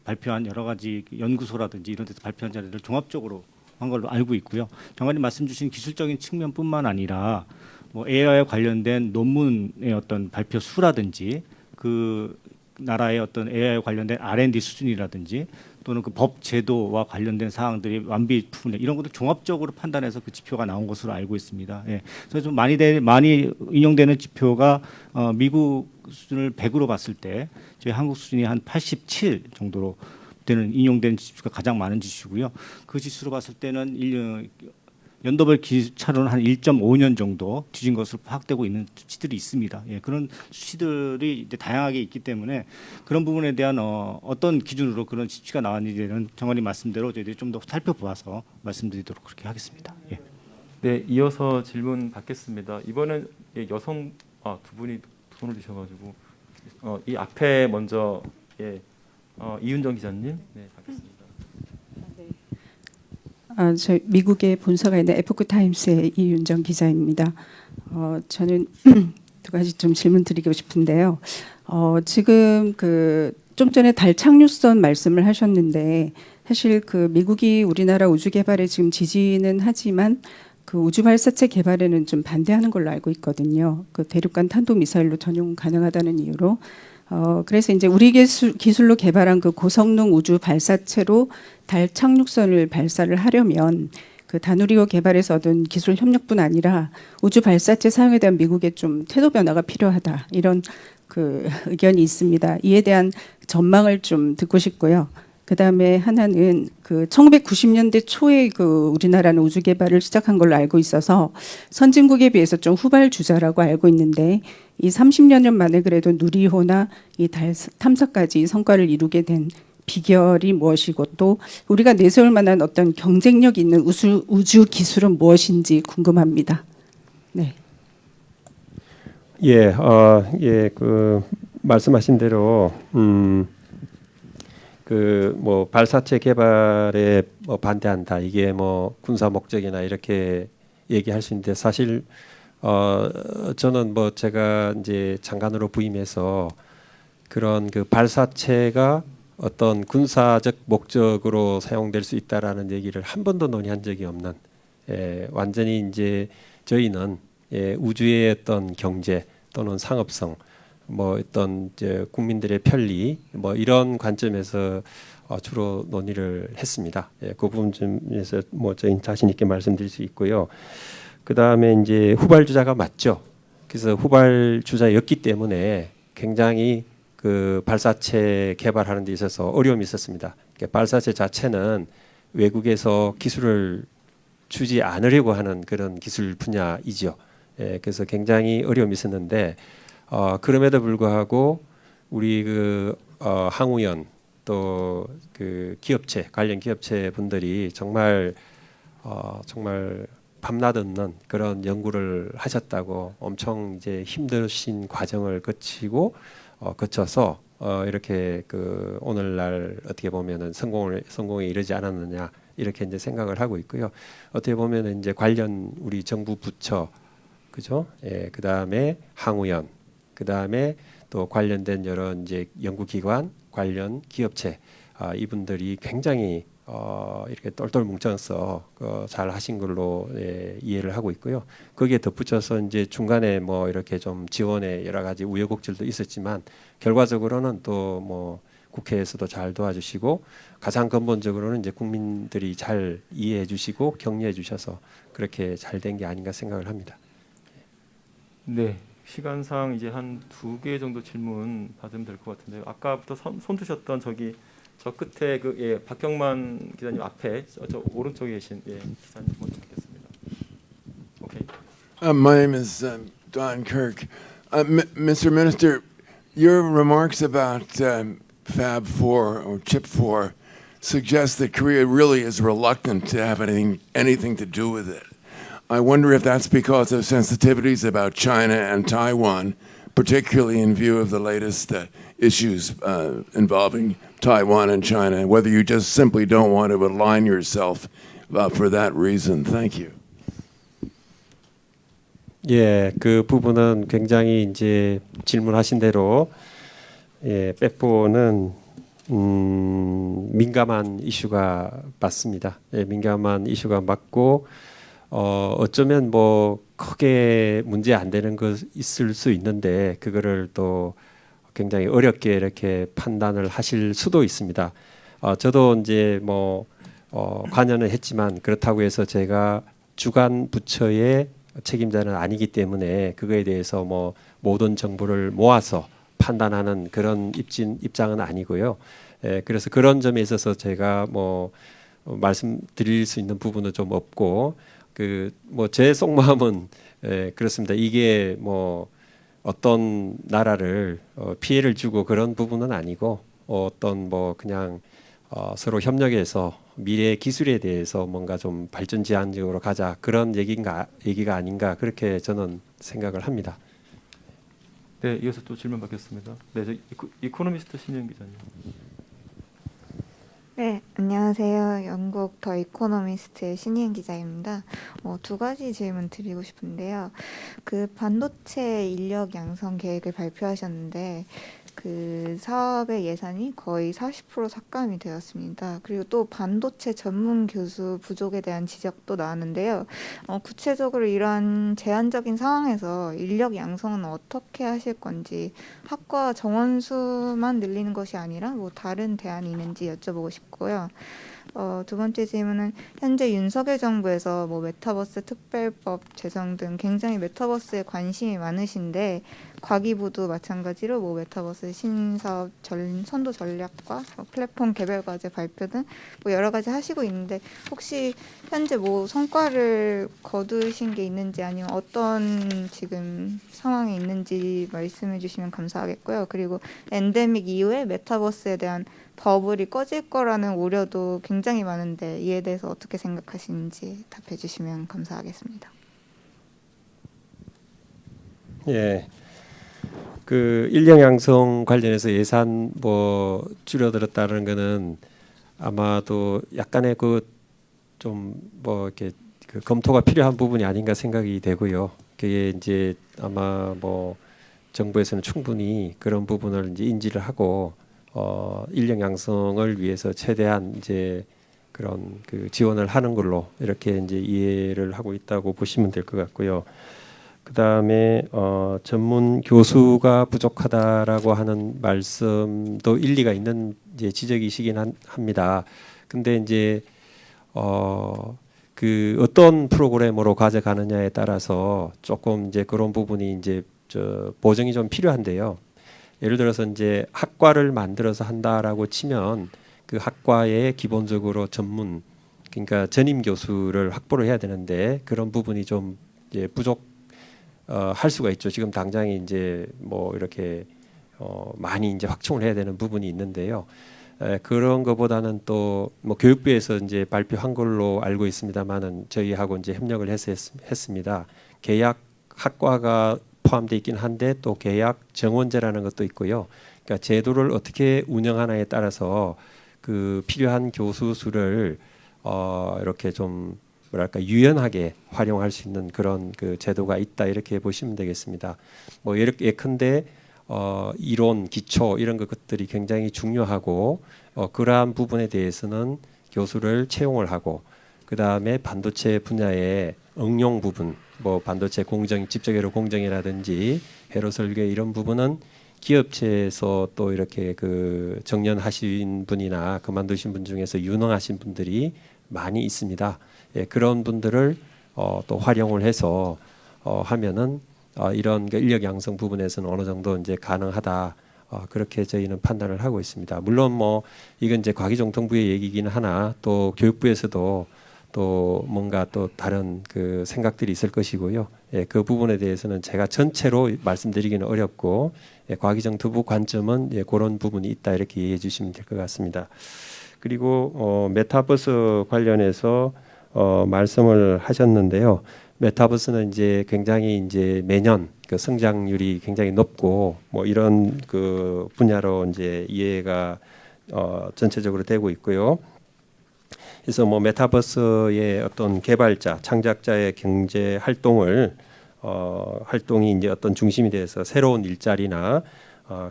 발표한 여러 가지 연구소라든지 이런 데서 발표한 자료를 종합적으로 한 걸로 알고 있고요. 장관님 말씀 주신 기술적인 측면뿐만 아니라 뭐 AI에 관련된 논문의 어떤 발표 수라든지 그 나라의 어떤 AI 관련된 R&D 수준이라든지 또는 그 법 제도와 관련된 사항들이 완비 부분 이런 것도 종합적으로 판단해서 그 지표가 나온 것으로 알고 있습니다. 예. 그래서 좀 많이 인용되는 지표가 미국 수준을 100으로 봤을 때 저희 한국 수준이 한 87 정도로 되는 인용된 지수가 가장 많은 지수고요. 그 지수로 봤을 때는 연도별 기차로는 한 1.5년 정도 뒤진 것으로 파악되고 있는 수치들이 있습니다. 예, 그런 수치들이 이제 다양하게 있기 때문에 그런 부분에 대한 어떤 기준으로 그런 수치가 나왔는지는 정원님 말씀대로 저희들이 좀 더 살펴보아서 말씀드리도록 그렇게 하겠습니다. 예. 네, 이어서 질문 받겠습니다. 이번엔 여성 두 분이 손을 드셔가지고 이 앞에 먼저 이윤정 기자님, 네, 받겠습니다. 저 미국에 본사가 있는 에포크 타임스의 이윤정 기자입니다. 저는 두 가지 좀 질문 드리고 싶은데요. 지금 좀 전에 달 착륙선 말씀을 하셨는데 사실 미국이 우리나라 우주 개발에 지금 지지는 하지만 우주 발사체 개발에는 좀 반대하는 걸로 알고 있거든요. 대륙간 탄도 미사일로 전용 가능하다는 이유로. 그래서 이제 우리 기술로 개발한 고성능 우주 발사체로 달 착륙선을 발사를 하려면 다누리호 개발에서 얻은 기술 협력뿐 아니라 우주 발사체 사용에 대한 미국의 좀 태도 변화가 필요하다, 이런 의견이 있습니다. 이에 대한 전망을 좀 듣고 싶고요. 그다음에 하나는 1990년대 초에 우리나라는 우주 개발을 시작한 걸로 알고 있어서 선진국에 비해서 좀 후발주자라고 알고 있는데 이 30여 년 만에 그래도 누리호나 이 달 탐사까지 성과를 이루게 된 비결이 무엇이고, 또 우리가 내세울 만한 어떤 경쟁력 있는 우주 기술은 무엇인지 궁금합니다. 네. 말씀하신 대로 발사체 개발에 반대한다, 이게 군사 목적이나 이렇게 얘기할 수 있는데, 사실 저는 제가 이제 장관으로 부임해서 그런 발사체가 어떤 군사적 목적으로 사용될 수 있다라는 얘기를 한 번도 논의한 적이 없는, 완전히 이제 저희는 우주의 어떤 경제 또는 상업성, 어떤 이제 국민들의 편리, 이런 관점에서 주로 논의를 했습니다. 그 부분에서 저희 자신 있게 말씀드릴 수 있고요. 그 다음에 이제 후발주자가 맞죠. 그래서 후발주자였기 때문에 굉장히 발사체 개발하는 데 있어서 어려움이 있었습니다. 발사체 자체는 외국에서 기술을 주지 않으려고 하는 그런 기술 분야이죠. 그래서 굉장히 어려움이 있었는데, 그럼에도 불구하고 우리 항우연 또 기업체, 관련 기업체 분들이 정말 밤낮 없는 그런 연구를 하셨다고, 엄청 이제 힘드신 과정을 거쳐서 이렇게 오늘날 어떻게 보면은 성공에 이르지 않았느냐, 이렇게 이제 생각을 하고 있고요. 어떻게 보면은 이제 관련 우리 정부 부처, 그죠? 그 다음에 항우연, 그 다음에 또 관련된 여러 이제 연구기관, 관련 기업체, 이분들이 굉장히 이렇게 똘똘 뭉쳐서 잘 하신 걸로 이해를 하고 있고요. 거기에 덧붙여서 이제 중간에 이렇게 좀 지원에 여러 가지 우여곡절도 있었지만, 결과적으로는 또 국회에서도 잘 도와주시고, 가장 근본적으로는 이제 국민들이 잘 이해해 주시고 격려해 주셔서 그렇게 잘 된 게 아닌가 생각을 합니다. 네, 시간상 이제 한 2개 정도 질문 받으면 될 것 같은데요. 아까부터 손 드셨던 저 끝에 박경만 기자님 앞에 저 오른쪽에 계신 기자님 먼저 받겠습니다. 오케이. My name is Don Kirk. Mr. Minister, your remarks about Fab 4 or Chip 4 suggest that Korea really is reluctant to have anything to do with it. I wonder if that's because of sensitivities about China and Taiwan, particularly in view of the latest issues involving Taiwan and China, whether you just simply don't want to align yourself for that reason. Thank you. 그 부분은 굉장히 이제 질문하신 대로 빼포는 민감한 이슈가 맞습니다. 민감한 이슈가 맞고, 어쩌면 크게 문제 안 되는 거 있을 수 있는데, 그거를 또 굉장히 어렵게 이렇게 판단을 하실 수도 있습니다. 저도 이제 관여는 했지만, 그렇다고 해서 제가 주간 부처의 책임자는 아니기 때문에 그거에 대해서 모든 정보를 모아서 판단하는 그런 입장은 아니고요. 그래서 그런 점에 있어서 제가 말씀드릴 수 있는 부분은 좀 없고 그 뭐 제 속마음은 그렇습니다. 이게 뭐 어떤 나라를 피해를 주고 그런 부분은 아니고 어떤 뭐 그냥 서로 협력해서 미래 기술에 대해서 뭔가 좀 발전 지향적으로 가자 그런 얘기가 아닌가 그렇게 저는 생각을 합니다. 네, 이어서 또 질문 받겠습니다. 네, 저 이코노미스트 신영 기자님. 네, 안녕하세요. 영국 더 이코노미스트의 신희은 기자입니다. 두 가지 질문 드리고 싶은데요. 그 반도체 인력 양성 계획을 발표하셨는데 그 사업의 예산이 거의 40% 삭감이 되었습니다. 그리고 또 반도체 전문 교수 부족에 대한 지적도 나왔는데요. 구체적으로 이러한 제한적인 상황에서 인력 양성은 어떻게 하실 건지 학과 정원수만 늘리는 것이 아니라 뭐 다른 대안이 있는지 여쭤보고 싶고요. 두 번째 질문은 현재 윤석열 정부에서 뭐 메타버스 특별법 제정 등 굉장히 메타버스에 관심이 많으신데 과기부도 마찬가지로 뭐 메타버스 신사업 선도 전략과 플랫폼 개별 과제 발표 등 뭐 여러 가지 하시고 있는데 혹시 현재 뭐 성과를 거두신 게 있는지 아니면 어떤 지금 상황에 있는지 말씀해 주시면 감사하겠고요. 그리고 엔데믹 이후에 메타버스에 대한 버블이 꺼질 거라는 우려도 굉장히 많은데 이에 대해서 어떻게 생각하시는지 답해 주시면 감사하겠습니다. 예. 그 인력 양성 관련해서 예산 뭐 줄여들었다는 거는 아마도 약간의 그 좀 뭐 이렇게 그 검토가 필요한 부분이 아닌가 생각이 되고요. 그게 이제 아마 뭐 정부에서는 충분히 그런 부분을 이제 인지를 하고 인력 양성을 위해서 최대한 이제 그런 그 지원을 하는 걸로 이렇게 이제 이해를 하고 있다고 보시면 될 것 같고요. 그 다음에 전문 교수가 부족하다라고 하는 말씀도 일리가 있는 이제 지적이시긴 합니다. 근데 이제 그 어떤 프로그램으로 가져가느냐에 따라서 조금 이제 그런 부분이 이제 보정이 좀 필요한데요. 예를 들어서 이제 학과를 만들어서 한다라고 치면 그 학과에 기본적으로 전문 그러니까 전임 교수를 확보를 해야 되는데 그런 부분이 좀 이제 할 수가 있죠. 지금 당장 이제 뭐 이렇게 많이 이제 확충을 해야 되는 부분이 있는데요. 그런 것보다는 또 뭐 교육부에서 이제 발표한 걸로 알고 있습니다만은 저희하고 이제 협력을 해서 했습니다. 계약 학과가 포함되어 있긴 한데 또 계약 정원제라는 것도 있고요. 그러니까 제도를 어떻게 운영하나에 따라서 그 필요한 교수 수를 이렇게 좀 뭐랄까 유연하게 활용할 수 있는 그런 그 제도가 있다 이렇게 보시면 되겠습니다. 뭐 예컨대 이론, 기초 이런 것들이 굉장히 중요하고 그러한 부분에 대해서는 교수를 채용을 하고 그 다음에 반도체 분야의 응용 부분, 뭐 반도체 공정, 집적회로 공정이라든지 회로 설계 이런 부분은 기업체에서 또 이렇게 그 정년하신 분이나 그만두신 분 중에서 유능하신 분들이 많이 있습니다. 예, 그런 분들을 또 활용을 해서 하면은 이런 인력 양성 부분에서는 어느 정도 이제 가능하다. 그렇게 저희는 판단을 하고 있습니다. 물론 뭐 이건 이제 과기정통부의 얘기이긴 하나 또 교육부에서도 또 뭔가 또 다른 그 생각들이 있을 것이고요. 예, 그 부분에 대해서는 제가 전체로 말씀드리기는 어렵고 과기정통부 관점은 그런 부분이 있다 이렇게 이해해 주시면 될 것 같습니다. 그리고 메타버스 관련해서 말씀을 하셨는데요. 메타버스는 이제 굉장히 이제 매년 그 성장률이 굉장히 높고 뭐 이런 그 분야로 이제 이해가 전체적으로 되고 있고요. 그래서 뭐 메타버스의 어떤 개발자, 창작자의 경제 활동이 이제 어떤 중심이 돼서 새로운 일자리나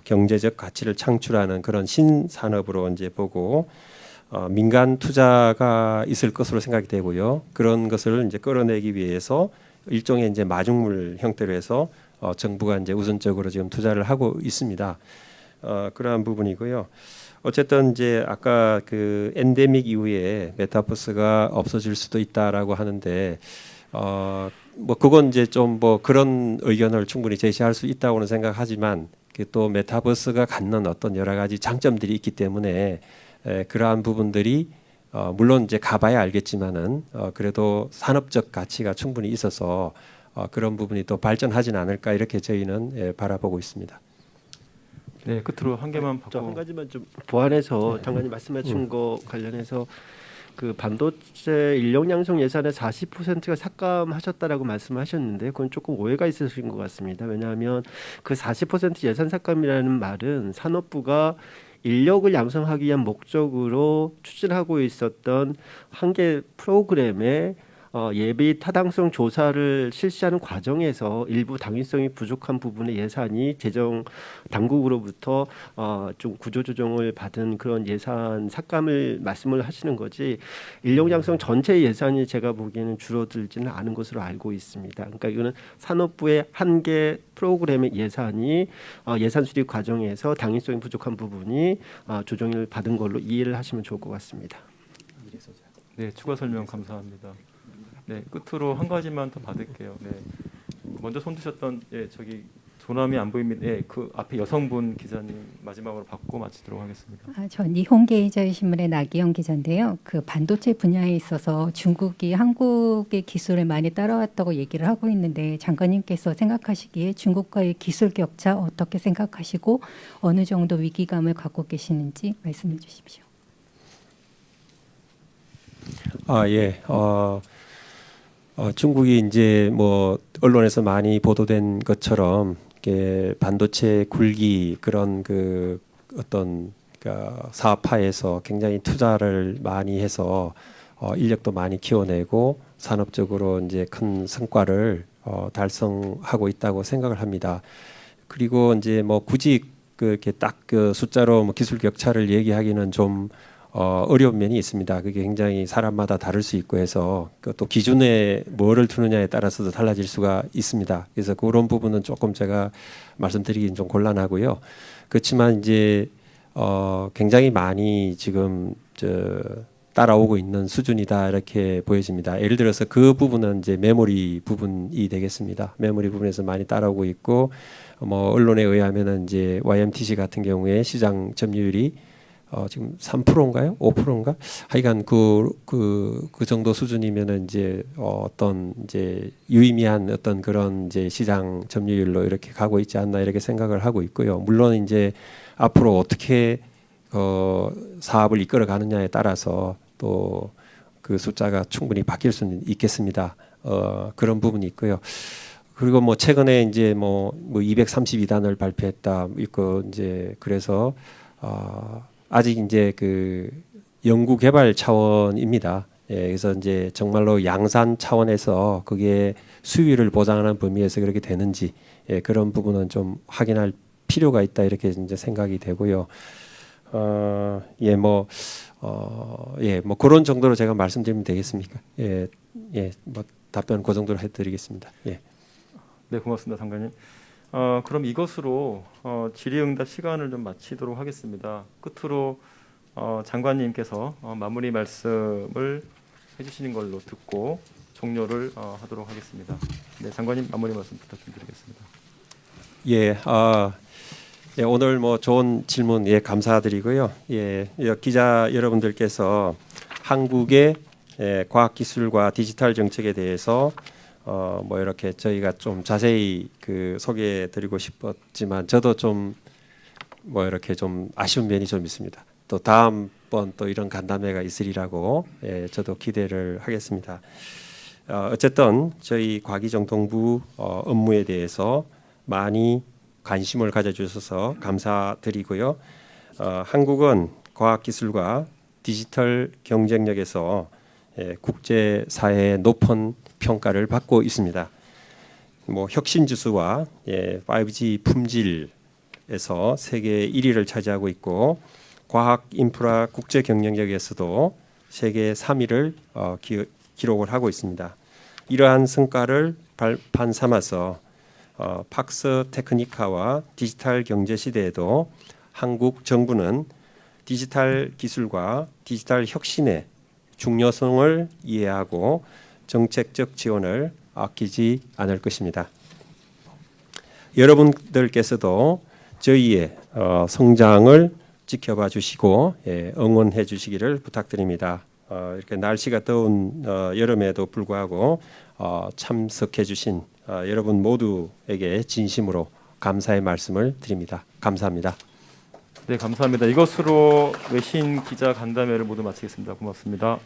경제적 가치를 창출하는 그런 신산업으로 이제 보고 민간 투자가 있을 것으로 생각이 되고요. 그런 것을 이제 끌어내기 위해서 일종의 이제 마중물 형태로 해서 정부가 이제 우선적으로 지금 투자를 하고 있습니다. 그러한 부분이고요. 어쨌든 이제 아까 그 엔데믹 이후에 메타버스가 없어질 수도 있다라고 하는데 뭐 그건 이제 좀 뭐 그런 의견을 충분히 제시할 수 있다고는 생각하지만 또 메타버스가 갖는 어떤 여러 가지 장점들이 있기 때문에 그러한 부분들이 물론 이제 가봐야 알겠지만은 그래도 산업적 가치가 충분히 있어서 그런 부분이 또 발전하진 않을까 이렇게 저희는 예, 바라보고 있습니다. 네, 끝으로 한 개만 저 받고 한 가지만 좀 보완해서 장관님 말씀하신 거 관련해서 그 반도체 인력 양성 예산의 40%가 삭감하셨다라고 말씀하셨는데 그건 조금 오해가 있으신 것 같습니다. 왜냐하면 그 40% 예산 삭감이라는 말은 산업부가 인력을 양성하기 위한 목적으로 추진하고 있었던 한 개 프로그램의 예비 타당성 조사를 실시하는 과정에서 일부 당위성이 부족한 부분의 예산이 재정 당국으로부터 좀 구조조정을 받은 그런 예산 삭감을 말씀을 하시는 거지 인력 양성 전체 예산이 제가 보기에는 줄어들지는 않은 것으로 알고 있습니다. 그러니까 이거는 산업부의 한 개 프로그램의 예산이 예산 수립 과정에서 당위성이 부족한 부분이 조정을 받은 걸로 이해를 하시면 좋을 것 같습니다. 네, 추가 설명 감사합니다. 네, 끝으로 한 가지만 더 받을게요. 네, 먼저 손 드셨던 저기 조남이 안 보입니다. 그 앞에 여성분 기자님 마지막으로 받고 마치도록 하겠습니다. 저 니혼게이저의 신문의 나기영 기자인데요. 그 반도체 분야에 있어서 중국이 한국의 기술을 많이 따라왔다고 얘기를 하고 있는데 장관님께서 생각하시기에 중국과의 기술 격차 어떻게 생각하시고 어느 정도 위기감을 갖고 계시는지 말씀해 주십시오. 예. 중국이 이제 뭐 언론에서 많이 보도된 것처럼 이게 반도체 굴기 그런 그 어떤 그러니까 사업화에서 굉장히 투자를 많이 해서 인력도 많이 키워내고 산업적으로 이제 큰 성과를 달성하고 있다고 생각을 합니다. 그리고 이제 뭐 굳이 그렇게 딱 그 숫자로 뭐 기술 격차를 얘기하기는 좀 어려운 면이 있습니다. 그게 굉장히 사람마다 다를 수 있고 해서 또 기준에 뭐를 두느냐에 따라서도 달라질 수가 있습니다. 그래서 그런 부분은 조금 제가 말씀드리긴 좀 곤란하고요. 그렇지만 이제 굉장히 많이 지금 따라오고 있는 수준이다 이렇게 보여집니다. 예를 들어서 그 부분은 이제 메모리 부분이 되겠습니다. 메모리 부분에서 많이 따라오고 있고 뭐 언론에 의하면은 이제 YMTC 같은 경우에 시장 점유율이 지금 3%인가요? 5%인가? 하여간 그 정도 수준이면은 이제 어떤 이제 유의미한 어떤 그런 이제 시장 점유율로 이렇게 가고 있지 않나 이렇게 생각을 하고 있고요. 물론 이제 앞으로 어떻게 사업을 이끌어 가느냐에 따라서 또 그 숫자가 충분히 바뀔 수는 있겠습니다. 그런 부분이 있고요. 그리고 뭐 최근에 이제 뭐 232단을 발표했다 있고 이제 그래서 아직 이제 그 연구 개발 차원입니다. 예, 그래서 이제 정말로 양산 차원에서 그게 수위를 보장하는 범위에서 그렇게 되는지 그런 부분은 좀 확인할 필요가 있다 이렇게 이제 생각이 되고요. 뭐 그런 정도로 제가 말씀드리면 되겠습니까? 뭐 답변 그 정도로 해드리겠습니다. 예. 네, 고맙습니다, 장관님. 그럼 이것으로 질의응답 시간을 좀 마치도록 하겠습니다. 끝으로 장관님께서 마무리 말씀을 해주시는 걸로 듣고 종료를 하도록 하겠습니다. 네, 장관님 마무리 말씀 부탁드리겠습니다. 오늘 뭐 좋은 질문 감사드리고요. 기자 여러분들께서 한국의 과학기술과 디지털 정책에 대해서 뭐 이렇게 저희가 좀 자세히 그 소개해드리고 싶었지만 저도 좀 뭐 이렇게 좀 아쉬운 면이 좀 있습니다. 또 다음번 또 이런 간담회가 있으리라고 저도 기대를 하겠습니다. 어쨌든 저희 과기정통부 업무에 대해서 많이 관심을 가져주셔서 감사드리고요. 한국은 과학기술과 디지털 경쟁력에서 국제사회의 높은 평가를 받고 있습니다. 뭐 혁신지수와 5G 품질에서 세계 1위를 차지하고 있고 과학 인프라 국제 경쟁력에서도 세계 3위를 기록을 하고 있습니다. 이러한 성과를 발판 삼아서 팍스 테크니카와 디지털 경제 시대에도 한국 정부는 디지털 기술과 디지털 혁신의 중요성을 이해하고 정책적 지원을 아끼지 않을 것입니다. 여러분들께서도 저희의 성장을 지켜봐 주시고 응원해 주시기를 부탁드립니다. 이렇게 날씨가 더운 여름에도 불구하고 참석해 주신 여러분 모두에게 진심으로 감사의 말씀을 드립니다. 감사합니다. 네, 감사합니다. 이것으로 외신 기자 간담회를 모두 마치겠습니다. 고맙습니다.